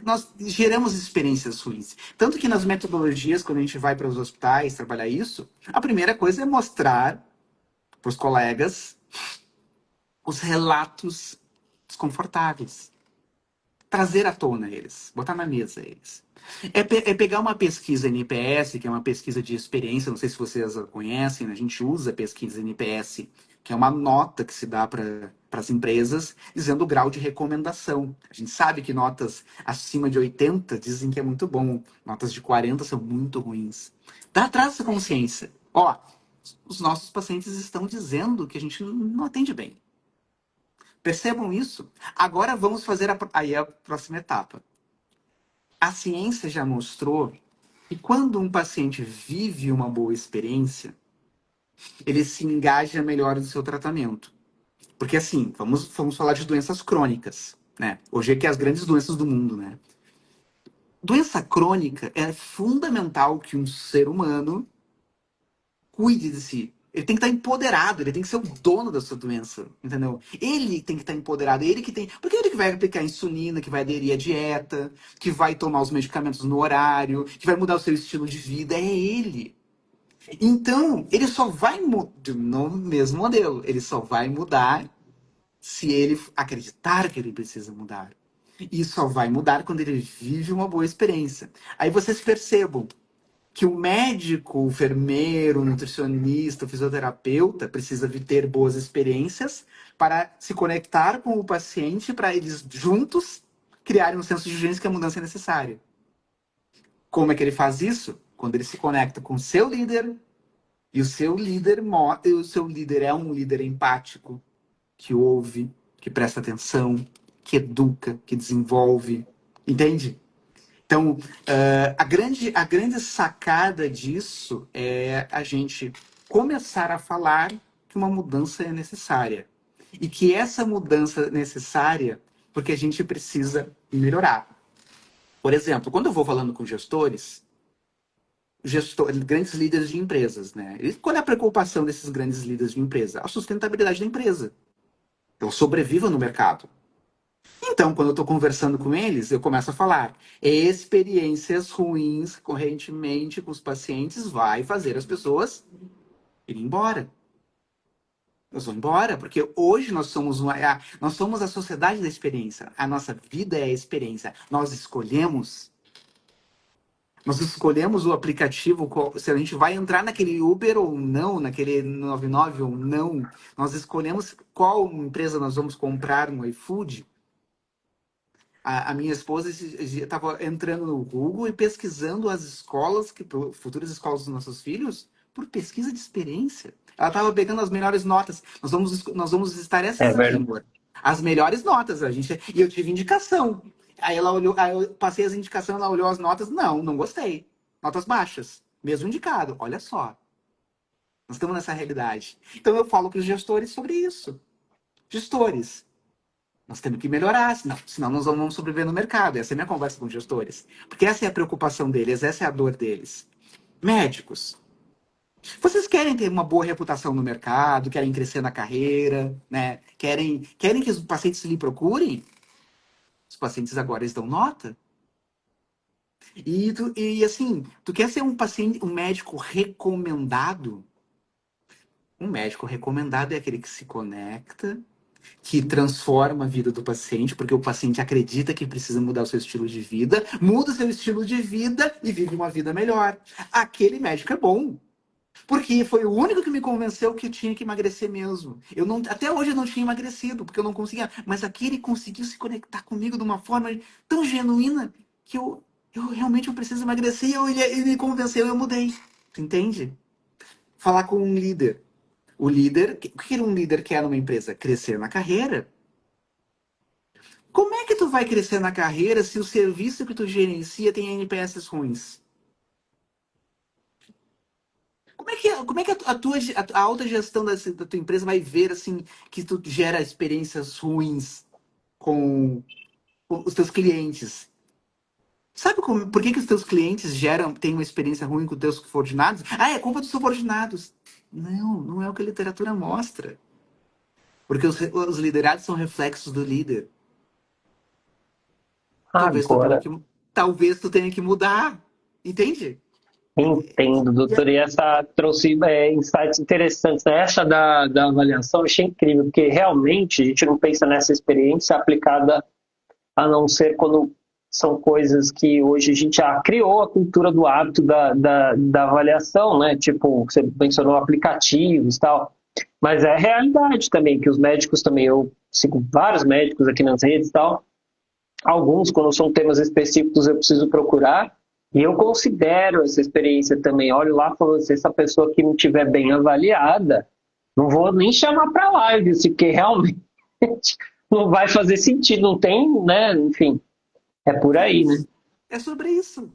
Nós geramos experiências ruins. Tanto que nas metodologias, quando a gente vai para os hospitais trabalhar isso, a primeira coisa é mostrar para os colegas os relatos desconfortáveis. Trazer à tona eles, botar na mesa eles. É pegar uma pesquisa NPS, que é uma pesquisa de experiência, não sei se vocês a conhecem, né? A gente usa a pesquisa NPS, que é uma nota que se dá para as empresas, dizendo o grau de recomendação. A gente sabe que notas acima de 80 dizem que é muito bom, notas de 40 são muito ruins. Traz essa consciência. Ó, os nossos pacientes estão dizendo que a gente não atende bem. Percebam isso? Agora vamos fazer aí a próxima etapa. A ciência já mostrou que quando um paciente vive uma boa experiência, ele se engaja melhor no seu tratamento. Porque assim, vamos falar de doenças crônicas, né? Hoje é que é as grandes doenças do mundo, né? Doença crônica é fundamental que um ser humano cuide de si. Ele tem que estar empoderado, ele tem que ser o dono da sua doença, entendeu? Ele tem que estar empoderado, ele que tem. Porque ele que vai aplicar a insulina, que vai aderir à dieta, que vai tomar os medicamentos no horário, que vai mudar o seu estilo de vida, é ele. Então, ele só vai mudar no mesmo modelo, ele só vai mudar se ele acreditar que ele precisa mudar. E só vai mudar quando ele vive uma boa experiência. Aí vocês percebam que o médico, o enfermeiro, o nutricionista, o fisioterapeuta precisa de ter boas experiências para se conectar com o paciente, para eles juntos criarem um senso de urgência que a mudança é necessária. Como é que ele faz isso? Quando ele se conecta com o seu líder, e o seu líder é um líder empático, que ouve, que presta atenção, que educa, que desenvolve. Entende? Então, a grande sacada disso é a gente começar a falar que uma mudança é necessária. E que essa mudança é necessária porque a gente precisa melhorar. Por exemplo, quando eu vou falando com grandes líderes de empresas, né? E qual é a preocupação desses grandes líderes de empresa? A sustentabilidade da empresa. Então, sobreviva no mercado. Então, quando eu estou conversando com eles, eu começo a falar. Experiências ruins correntemente com os pacientes vai fazer as pessoas irem embora. Elas vão embora, porque hoje nós somos a sociedade da experiência. A nossa vida é a experiência. Nós escolhemos o aplicativo, se a gente vai entrar naquele Uber ou não, naquele 99 ou não. Nós escolhemos qual empresa nós vamos comprar no iFood. A minha esposa estava entrando no Google e pesquisando as escolas, futuras escolas dos nossos filhos, por pesquisa de experiência. Ela estava pegando as melhores notas. Nós vamos visitar É essas aqui, verdade. amor. As melhores notas, e eu tive indicação. Aí ela olhou, aí eu passei as indicações, ela olhou as notas. Não, não gostei. Notas baixas. Mesmo indicado. Olha só. Nós estamos nessa realidade. Então eu falo para os gestores sobre isso. Gestores, nós temos que melhorar, senão nós não vamos sobreviver no mercado. Essa é a minha conversa com os gestores. Porque essa é a preocupação deles, essa é a dor deles. Médicos, vocês querem ter uma boa reputação no mercado, querem crescer na carreira, né? Querem que os pacientes lhe procurem? Os pacientes agora eles dão nota. E assim, tu quer ser um médico recomendado? Um médico recomendado é aquele que se conecta, que transforma a vida do paciente, porque o paciente acredita que precisa mudar o seu estilo de vida, muda o seu estilo de vida e vive uma vida melhor. Aquele médico é bom, porque foi o único que me convenceu que eu tinha que emagrecer mesmo. Até hoje eu não tinha emagrecido, porque eu não conseguia, mas aquele conseguiu se conectar comigo de uma forma tão genuína que eu realmente eu preciso emagrecer, ele me convenceu e eu mudei. Entende? Falar com um líder. O que um líder quer numa empresa? Crescer na carreira. Como é que tu vai crescer na carreira se o serviço que tu gerencia tem NPS ruins? Como é que a alta gestão da tua empresa vai ver assim que tu gera experiências ruins com os teus clientes? Sabe por que os teus clientes têm uma experiência ruim com os teus subordinados? Ah, é culpa dos subordinados. Não, não é o que a literatura mostra. Porque os liderados são reflexos do líder. Talvez tu tenha Agora, que, talvez tu tenha que mudar. Entende? entendo, doutor. E essa trouxe insights interessantes. Essa da avaliação eu achei incrível, porque realmente a gente não pensa nessa experiência aplicada a não ser quando são coisas que hoje a gente já criou a cultura do hábito da avaliação, né? Tipo, você mencionou aplicativos e tal. Mas é realidade também, que os médicos também, eu sigo vários médicos aqui nas redes e tal, alguns, quando são temas específicos, eu preciso procurar, e eu considero essa experiência também. Olho lá e falo, se essa pessoa que não estiver bem avaliada, não vou nem chamar para live, assim, porque realmente não vai fazer sentido, não tem, né? Enfim, é por É aí, né? isso. É sobre isso.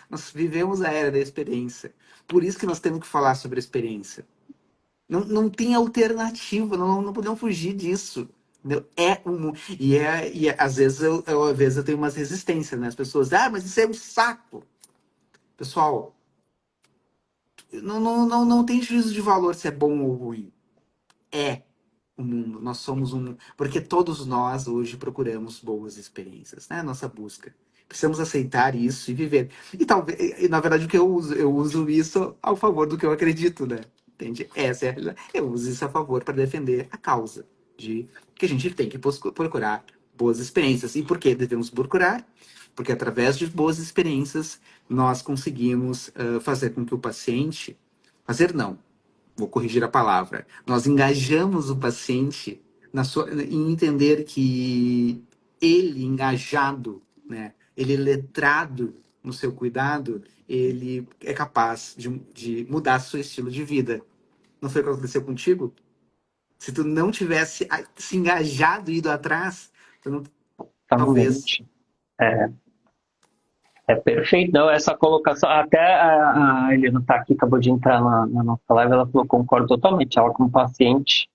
Nós vivemos a era da experiência. Por isso que nós temos que falar sobre a experiência. Não, não tem alternativa, não podemos fugir disso. Entendeu? Às vezes eu tenho umas resistências, né? As pessoas, mas isso é um saco. Pessoal, não tem juízo de valor se é bom ou ruim. É o mundo, nós somos um. Porque todos nós hoje procuramos boas experiências, né? Nossa busca. Precisamos aceitar isso e viver. E talvez, na verdade, o que eu uso isso ao favor do que eu acredito, né? Entende? Essa é a realidade. Eu uso isso a favor para defender a causa de que a gente tem que procurar boas experiências. E por que devemos procurar? Porque através de boas experiências nós conseguimos fazer com que o paciente, fazer não, vou corrigir a palavra, nós engajamos o paciente em entender que ele engajado, né, ele letrado no seu cuidado, ele é capaz de mudar seu estilo de vida. Não foi o que aconteceu contigo? Se tu não tivesse se engajado e ido atrás, tu não, talvez. Totalmente. É, é perfeito. Não, essa colocação, até a Helena está aqui, acabou de entrar na nossa live, ela falou, concordo totalmente. Ela, como paciente,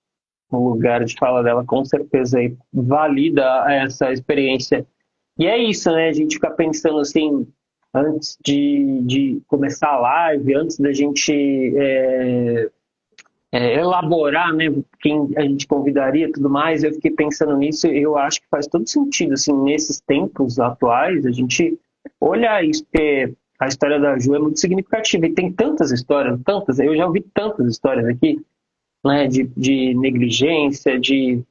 no lugar de fala dela, com certeza aí, valida essa experiência. E é isso, né? A gente fica pensando assim, antes de começar a live, antes da gente elaborar, né, quem a gente convidaria e tudo mais, eu fiquei pensando nisso e eu acho que faz todo sentido, assim, nesses tempos atuais, a gente olhar isso, porque a história da Ju é muito significativa e tem tantas histórias, tantas, eu já ouvi tantas histórias aqui, né, de negligência, de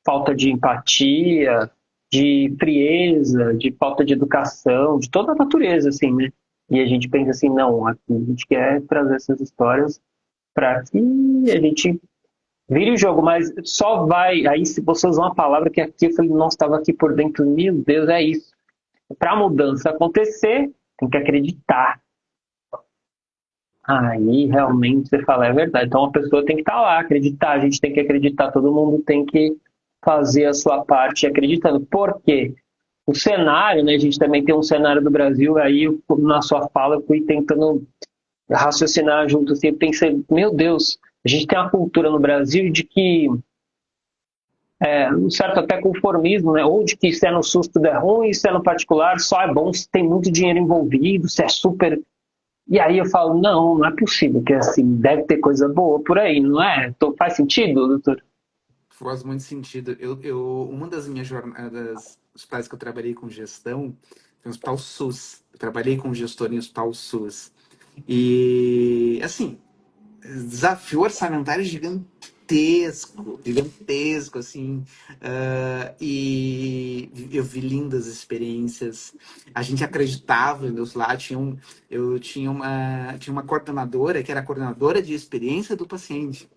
falta de empatia, de frieza, de falta de educação, de toda a natureza, assim, né? E a gente pensa assim, não, aqui a gente quer trazer essas histórias para que a gente vire o jogo, mas só vai. Aí, se você usar uma palavra que aqui eu falei, nossa, estava aqui por dentro, meu Deus, é isso. Para a mudança acontecer, tem que acreditar. Aí realmente você fala, é verdade. Então a pessoa tem que estar lá, acreditar, a gente tem que acreditar, todo mundo tem que fazer a sua parte acreditando. Por quê? O cenário, né? A gente também tem um cenário do Brasil, aí na sua fala eu fui tentando raciocinar junto assim, eu pensei, meu Deus, a gente tem uma cultura no Brasil de que um certo até conformismo, né? Ou de que se é no SUS tudo é ruim, se é no particular só é bom se tem muito dinheiro envolvido, se é super. E aí eu falo, não, não é possível, que assim, deve ter coisa boa por aí, não é? Faz sentido, doutor? Faz muito sentido. Uma das minhas jornadas, os pais que eu trabalhei com gestão, foi no Hospital SUS. Eu trabalhei com gestor em Hospital SUS. E, assim, desafio orçamentário gigantesco, gigantesco, assim. E eu vi lindas experiências. A gente acreditava em Deus lá. Eu tinha uma coordenadora que era a coordenadora de experiência do paciente.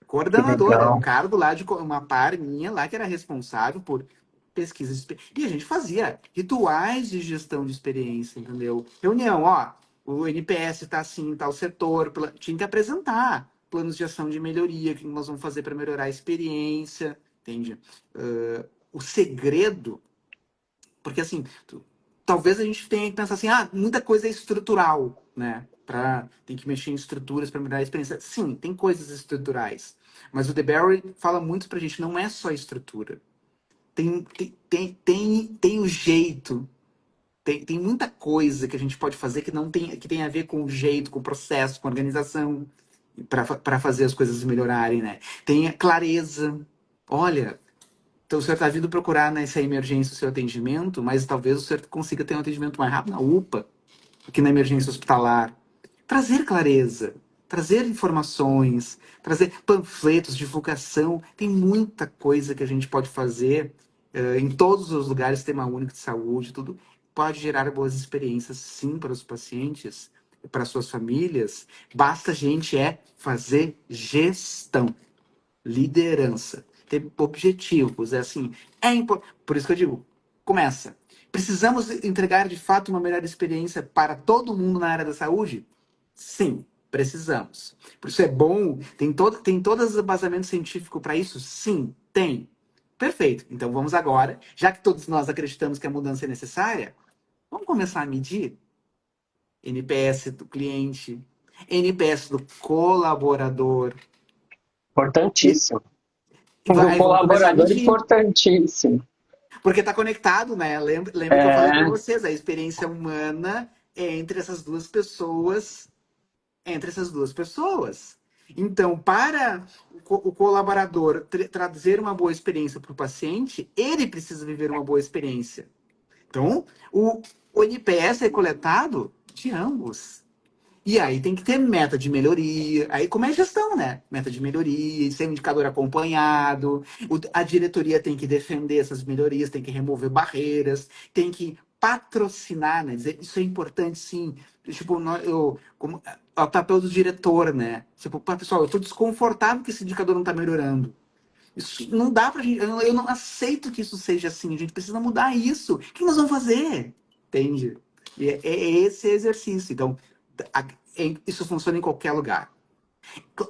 Que Coordenadora, era um legal. cargo lá de uma par minha lá que era responsável por pesquisa e a gente fazia rituais de gestão de experiência, entendeu? Reunião, ó, o NPS está assim, tal setor, tinha que apresentar planos de ação de melhoria, o que nós vamos fazer para melhorar a experiência, entende? O segredo, porque assim, talvez a gente tenha que pensar assim, muita coisa é estrutural, né? Tem que mexer em estruturas para melhorar a experiência. Sim, tem coisas estruturais. Mas o DeBerry fala muito pra gente, não é só estrutura. Tem o jeito. Tem muita coisa que a gente pode fazer que tem a ver com o jeito, com o processo, com a organização, para fazer as coisas melhorarem, né? Tem a clareza. Olha, então o senhor está vindo procurar nessa emergência o seu atendimento, mas talvez o senhor consiga ter um atendimento mais rápido na UPA aqui na emergência hospitalar. Trazer clareza, trazer informações, trazer panfletos, divulgação. Tem muita coisa que a gente pode fazer em todos os lugares, sistema único de saúde, tudo. Pode gerar boas experiências, sim, para os pacientes, para suas famílias. Basta a gente fazer gestão, liderança, ter objetivos. É assim, por isso que eu digo, começa. Precisamos entregar de fato uma melhor experiência para todo mundo na área da saúde? Sim, precisamos. Por isso é bom, tem todo o embasamento científico para isso? Sim, tem. Perfeito. Então vamos agora, já que todos nós acreditamos que a mudança é necessária, vamos começar a medir NPS do cliente, NPS do colaborador, e Importantíssimo. Do vamos começar a colaborador, medir. importantíssimo. Porque está conectado, né? Lembra que eu falei para É, vocês, a experiência humana é entre essas duas pessoas entre essas duas pessoas. Então, para o colaborador trazer uma boa experiência para o paciente, ele precisa viver uma boa experiência. Então, o NPS é coletado de ambos. E aí tem que ter meta de melhoria. Aí como é gestão, né? Meta de melhoria, ser um indicador acompanhado. A diretoria tem que defender essas melhorias, tem que remover barreiras, tem que patrocinar, né? Dizer, isso é importante, sim. Tipo, é o papel do diretor, né? Tipo, pessoal, eu estou desconfortável que esse indicador não está melhorando. Isso não dá pra gente. Eu não aceito que isso seja assim. A gente precisa mudar isso. O que nós vamos fazer? Entende? E é esse exercício. Então, isso funciona em qualquer lugar.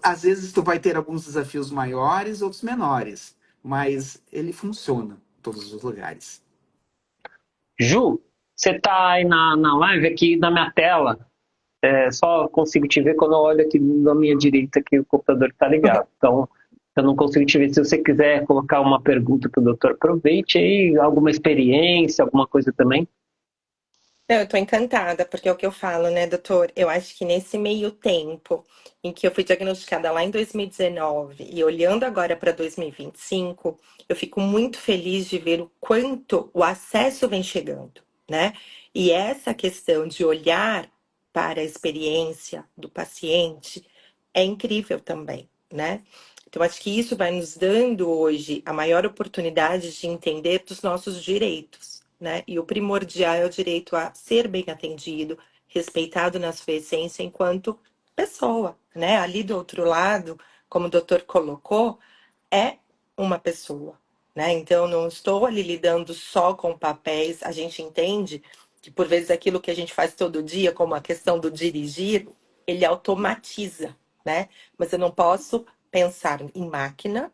Às vezes tu vai ter alguns desafios maiores, outros menores, mas ele funciona em todos os lugares. Ju, você tá aí na live aqui na minha tela. Só consigo te ver quando eu olho aqui na minha direita que o computador está ligado. Então, eu não consigo te ver. Se você quiser colocar uma pergunta para o doutor, aproveite aí, alguma experiência, alguma coisa também. Não, eu tô encantada, porque é o que eu falo, né, doutor? Eu acho que nesse meio tempo em que eu fui diagnosticada lá em 2019 e olhando agora para 2025, eu fico muito feliz de ver o quanto o acesso vem chegando, né? E essa questão de olhar para a experiência do paciente é incrível também, né? Então, acho que isso vai nos dando hoje a maior oportunidade de entender dos nossos direitos, né? E o primordial é o direito a ser bem atendido, respeitado na sua essência enquanto pessoa, né? Ali do outro lado, como o doutor colocou, é uma pessoa, né? Então, não estou ali lidando só com papéis. A gente entende que, por vezes, aquilo que a gente faz todo dia, como a questão do dirigir, ele automatiza, né? Mas eu não posso pensar em máquina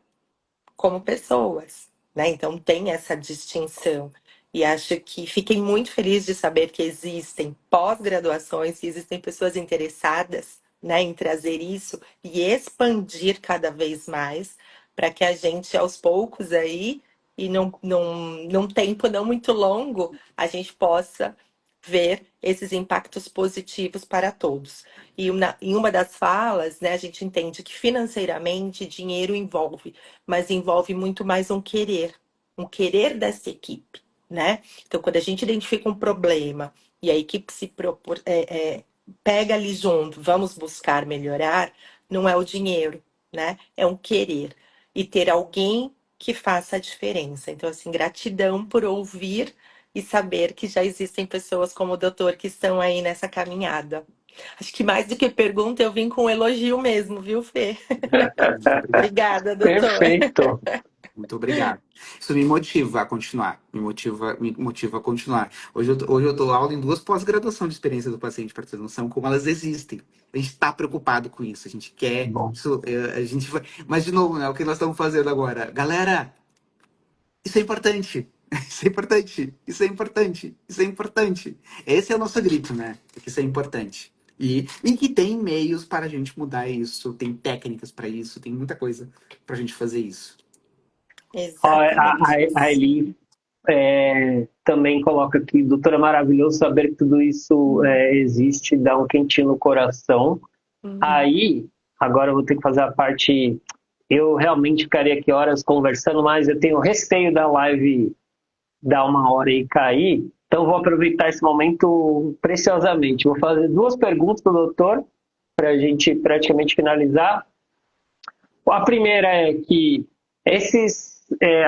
como pessoas, né? Então tem essa distinção. E acho que fiquei muito feliz de saber que existem pós-graduações, que existem pessoas interessadas, né, em trazer isso e expandir cada vez mais, para que a gente, aos poucos aí, e num tempo não muito longo, a gente possa ver esses impactos positivos para todos. E em uma das falas, né, a gente entende que financeiramente dinheiro envolve, mas envolve muito mais um querer dessa equipe, né? Então, quando a gente identifica um problema e a equipe pega ali junto, vamos buscar melhorar, não é o dinheiro, né? É um querer. E ter alguém que faça a diferença. Então, assim, gratidão por ouvir e saber que já existem pessoas como o doutor que estão aí nessa caminhada. Acho que mais do que pergunta, eu vim com um elogio mesmo, viu, Fê? Muito obrigado. Obrigada, doutor. Perfeito. Muito obrigado. Isso me motiva a continuar. Me motiva a continuar. Hoje eu dou aula em 2 pós-graduação de experiência do paciente, para ter noção como elas existem. A gente está preocupado com isso. A gente quer Bom. isso. A gente vai... Mas, de novo, né, o que nós estamos fazendo agora? Galera, isso é importante. Isso é importante. Isso é importante. Isso é importante. Esse é o nosso grito, né? Que isso é importante. E que tem meios para a gente mudar isso, tem técnicas para isso, tem muita coisa para a gente fazer isso. Ó, Exatamente a isso. Eli também coloca aqui, doutora, é maravilhoso saber que tudo isso existe, dá um quentinho no coração. Uhum. Aí, agora eu vou ter que fazer a parte. Eu realmente ficaria aqui horas conversando, mas eu tenho receio da live dar 1 hora e cair. Então, vou aproveitar esse momento preciosamente. Vou fazer 2 perguntas para o doutor, para a gente praticamente finalizar. A primeira é que esses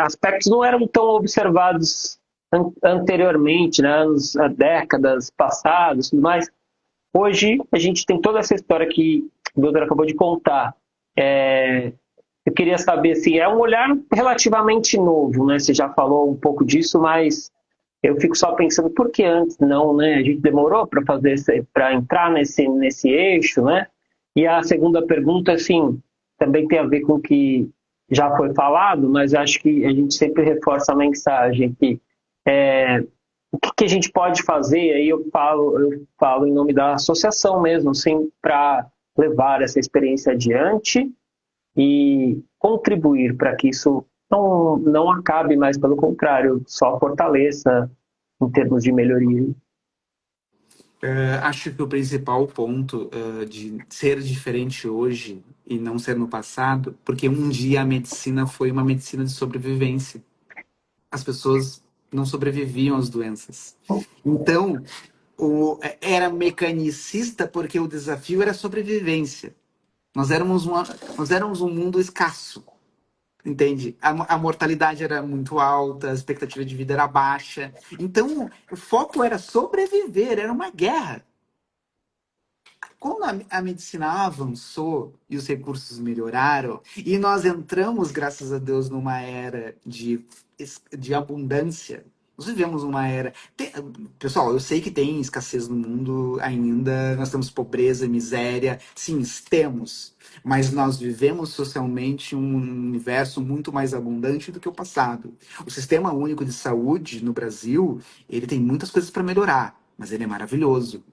aspectos não eram tão observados anteriormente, né, décadas passadas, tudo mais. Hoje, a gente tem toda essa história que o doutor acabou de contar. Eu queria saber se é um olhar relativamente novo, né? Você já falou um pouco disso, mas eu fico só pensando por que antes não, né? A gente demorou para para entrar nesse eixo, né? E a segunda pergunta, assim, também tem a ver com o que já foi falado, mas acho que a gente sempre reforça a mensagem que o que a gente pode fazer, aí eu falo em nome da associação mesmo, assim, para levar essa experiência adiante e contribuir para que isso não acabe, mas pelo contrário, só fortaleça em termos de melhoria. Acho que o principal ponto de ser diferente hoje e não ser no passado, porque um dia a medicina foi uma medicina de sobrevivência. As pessoas não sobreviviam às doenças. Então, era mecanicista porque o desafio era sobrevivência. Nós éramos, nós éramos um mundo escasso, entende? A mortalidade era muito alta, a expectativa de vida era baixa. Então, o foco era sobreviver, era uma guerra. Quando a medicina avançou e os recursos melhoraram, e nós entramos, graças a Deus, numa era de abundância. Nós vivemos uma era. Pessoal, eu sei que tem escassez no mundo ainda, nós temos pobreza, miséria. Sim, temos. Mas nós vivemos socialmente um universo muito mais abundante do que o passado. O Sistema Único de Saúde no Brasil, ele tem muitas coisas para melhorar, mas ele é maravilhoso.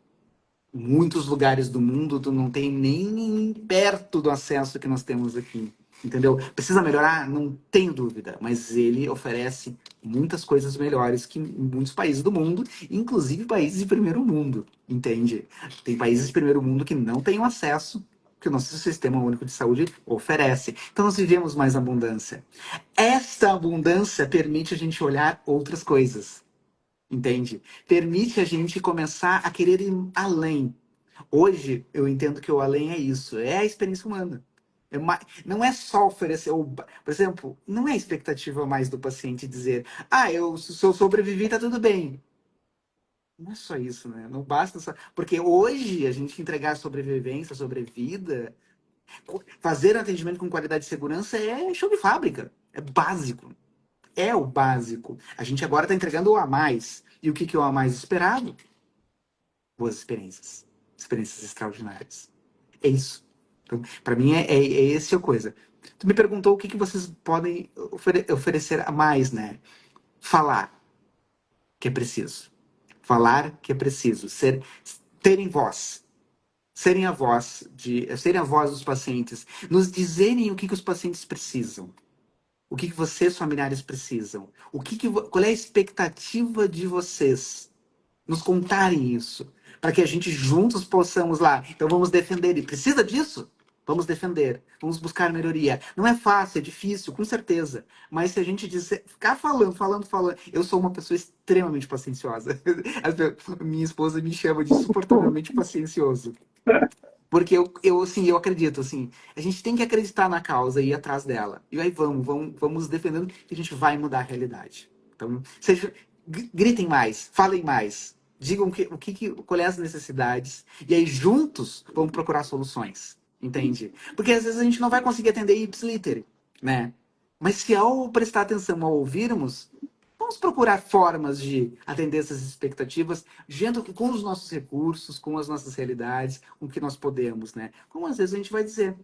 Muitos lugares do mundo tu não tem nem perto do acesso que nós temos aqui, entendeu? Precisa melhorar? Não tenho dúvida, mas ele oferece muitas coisas melhores que muitos países do mundo, inclusive países de primeiro mundo, entende? Tem países de primeiro mundo que não têm o acesso que o nosso sistema único de saúde oferece. Então nós vivemos mais abundância. Esta abundância permite a gente olhar outras coisas. Entende? Permite a gente começar a querer ir além. Hoje, eu entendo que o além é isso, é a experiência humana. Não é só oferecer, por exemplo, não é a expectativa mais do paciente dizer, se eu sobrevivi, tá tudo bem. Não é só isso, né? Não basta só. Porque hoje a gente entregar sobrevivência, sobrevida, fazer atendimento com qualidade e segurança é show de fábrica. É básico. É o básico. A gente agora está entregando o a mais. E o que é o a mais esperado? Boas experiências. Experiências extraordinárias. É isso. Então, para mim, é essa a coisa. Tu me perguntou o que vocês podem oferecer a mais, né? Falar que é preciso. Falar que é preciso. Terem voz. Serem a voz dos pacientes. Nos dizerem o que os pacientes precisam. O que vocês, familiares, precisam? Qual é a expectativa de vocês? Nos contarem isso. Para que a gente juntos possamos lá. Então vamos defender. E precisa disso? Vamos defender. Vamos buscar melhoria. Não é fácil, é difícil, com certeza. Mas se a gente ficar falando. Eu sou uma pessoa extremamente pacienciosa. Minha esposa me chama de insuportavelmente paciencioso. Porque eu acredito, assim, a gente tem que acreditar na causa e ir atrás dela. E aí vamos defendendo que a gente vai mudar a realidade. Então, gritem mais, falem mais, digam qual é as necessidades, e aí juntos vamos procurar soluções, entende? Porque às vezes a gente não vai conseguir atender ipsiliter, né? Mas se ao prestar atenção, ao ouvirmos, vamos procurar formas de atender essas expectativas, com os nossos recursos, com as nossas realidades, com o que nós podemos, né? Como às vezes a gente vai dizer.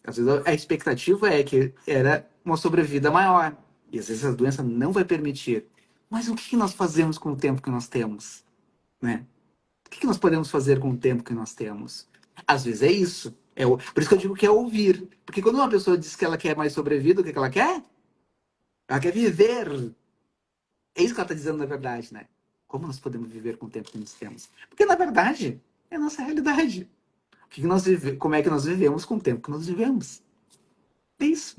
Às vezes a expectativa é que era uma sobrevida maior. E às vezes a doença não vai permitir. Mas o que nós fazemos com o tempo que nós temos? Né? O que nós podemos fazer com o tempo que nós temos? Às vezes é isso. Por isso que eu digo que é ouvir. Porque quando uma pessoa diz que ela quer mais sobrevida, o que ela quer? Ela quer viver. É isso que ela está dizendo na verdade, né? Como nós podemos viver com o tempo que nós temos? Porque, na verdade, é a nossa realidade. Como é que nós vivemos com o tempo que nós vivemos? É isso.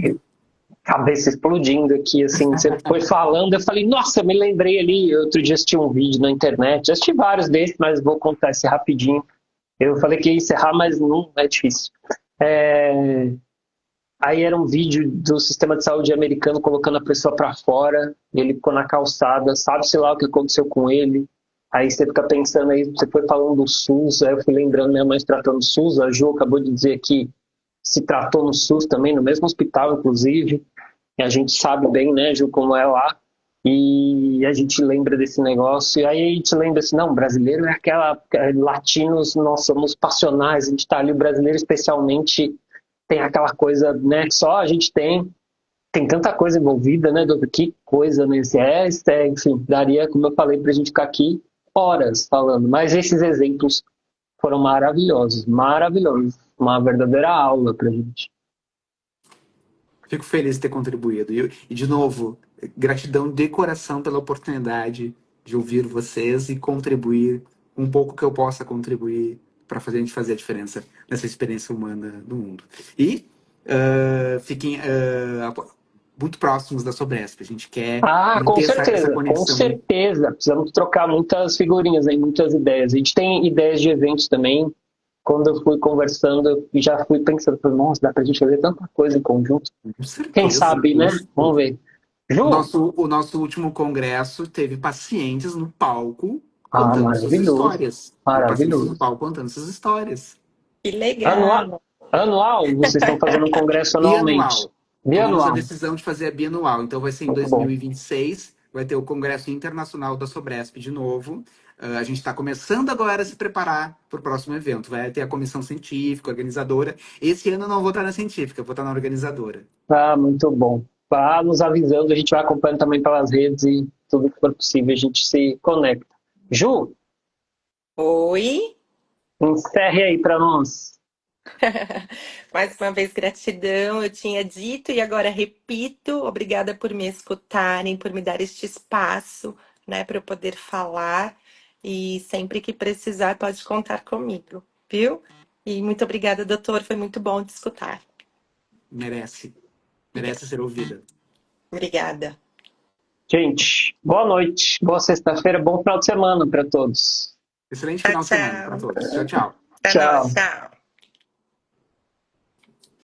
Cabeça explodindo aqui, assim, você foi falando, eu falei, nossa, eu me lembrei ali, outro dia assisti um vídeo na internet, já assisti vários desses, mas vou contar esse rapidinho. Eu falei que ia encerrar, mas não é difícil. Aí era um vídeo do sistema de saúde americano colocando a pessoa para fora, ele ficou na calçada, sabe-se lá o que aconteceu com ele. Aí você fica pensando aí, você foi falando do SUS, aí eu fui lembrando minha mãe se tratando do SUS, a Ju acabou de dizer que se tratou no SUS também, no mesmo hospital, inclusive. E a gente sabe bem, né, Ju, como é lá. E a gente lembra desse negócio, e aí a gente lembra assim, não, brasileiro é latinos, nós somos passionais, a gente tá ali, o brasileiro especialmente tem aquela coisa, né, que só a gente tem tanta coisa envolvida, né, que coisa nesse enfim, daria, como eu falei, pra gente ficar aqui horas falando, mas esses exemplos foram maravilhosos, maravilhosos, uma verdadeira aula pra gente. Fico feliz de ter contribuído. E de novo, gratidão de coração pela oportunidade de ouvir vocês e contribuir um pouco que eu possa contribuir para fazer a gente fazer a diferença nessa experiência humana do mundo. E fiquem muito próximos da Sobresp. A gente quer Ah, com manter essa certeza, com conexão. certeza. Precisamos trocar muitas figurinhas aí, muitas ideias. A gente tem ideias de eventos também. Quando eu fui conversando, eu já fui pensando, falei, nossa, dá pra gente fazer tanta coisa em conjunto. Com Quem certeza. sabe, né? Vamos ver. Ju? O nosso último congresso teve pacientes no palco Ah, contando suas maravilhoso. histórias. Teve pacientes no Maravilhoso. palco contando suas histórias. Que Anual, legal. anual, vocês estão fazendo um congresso anualmente. Bianual. Tomamos a Bianual. decisão de fazer a bianual. Então vai ser em Muito bom. 2026. Vai ter o Congresso Internacional da Sobresp de novo. A gente está começando agora a se preparar para o próximo evento. Vai ter a comissão científica, organizadora. Esse ano eu não vou estar na científica, vou estar na organizadora. Ah, muito bom. Vá nos avisando, a gente vai acompanhando também pelas redes e tudo que for possível a gente se conecta. Ju, Oi. encerre aí para nós. Mais uma vez, gratidão. Eu tinha dito e agora repito. Obrigada por me escutarem, por me dar este espaço, né, para eu poder falar. E sempre que precisar, pode contar comigo, viu? E muito obrigada, doutor. Foi muito bom te escutar. Merece. Merece ser ouvida. Obrigada. Gente, boa noite, boa sexta-feira, bom final de semana para todos. Excelente Tchau, final de semana para tchau. todos. Tchau, tchau. Pra nós, Tchau. tchau.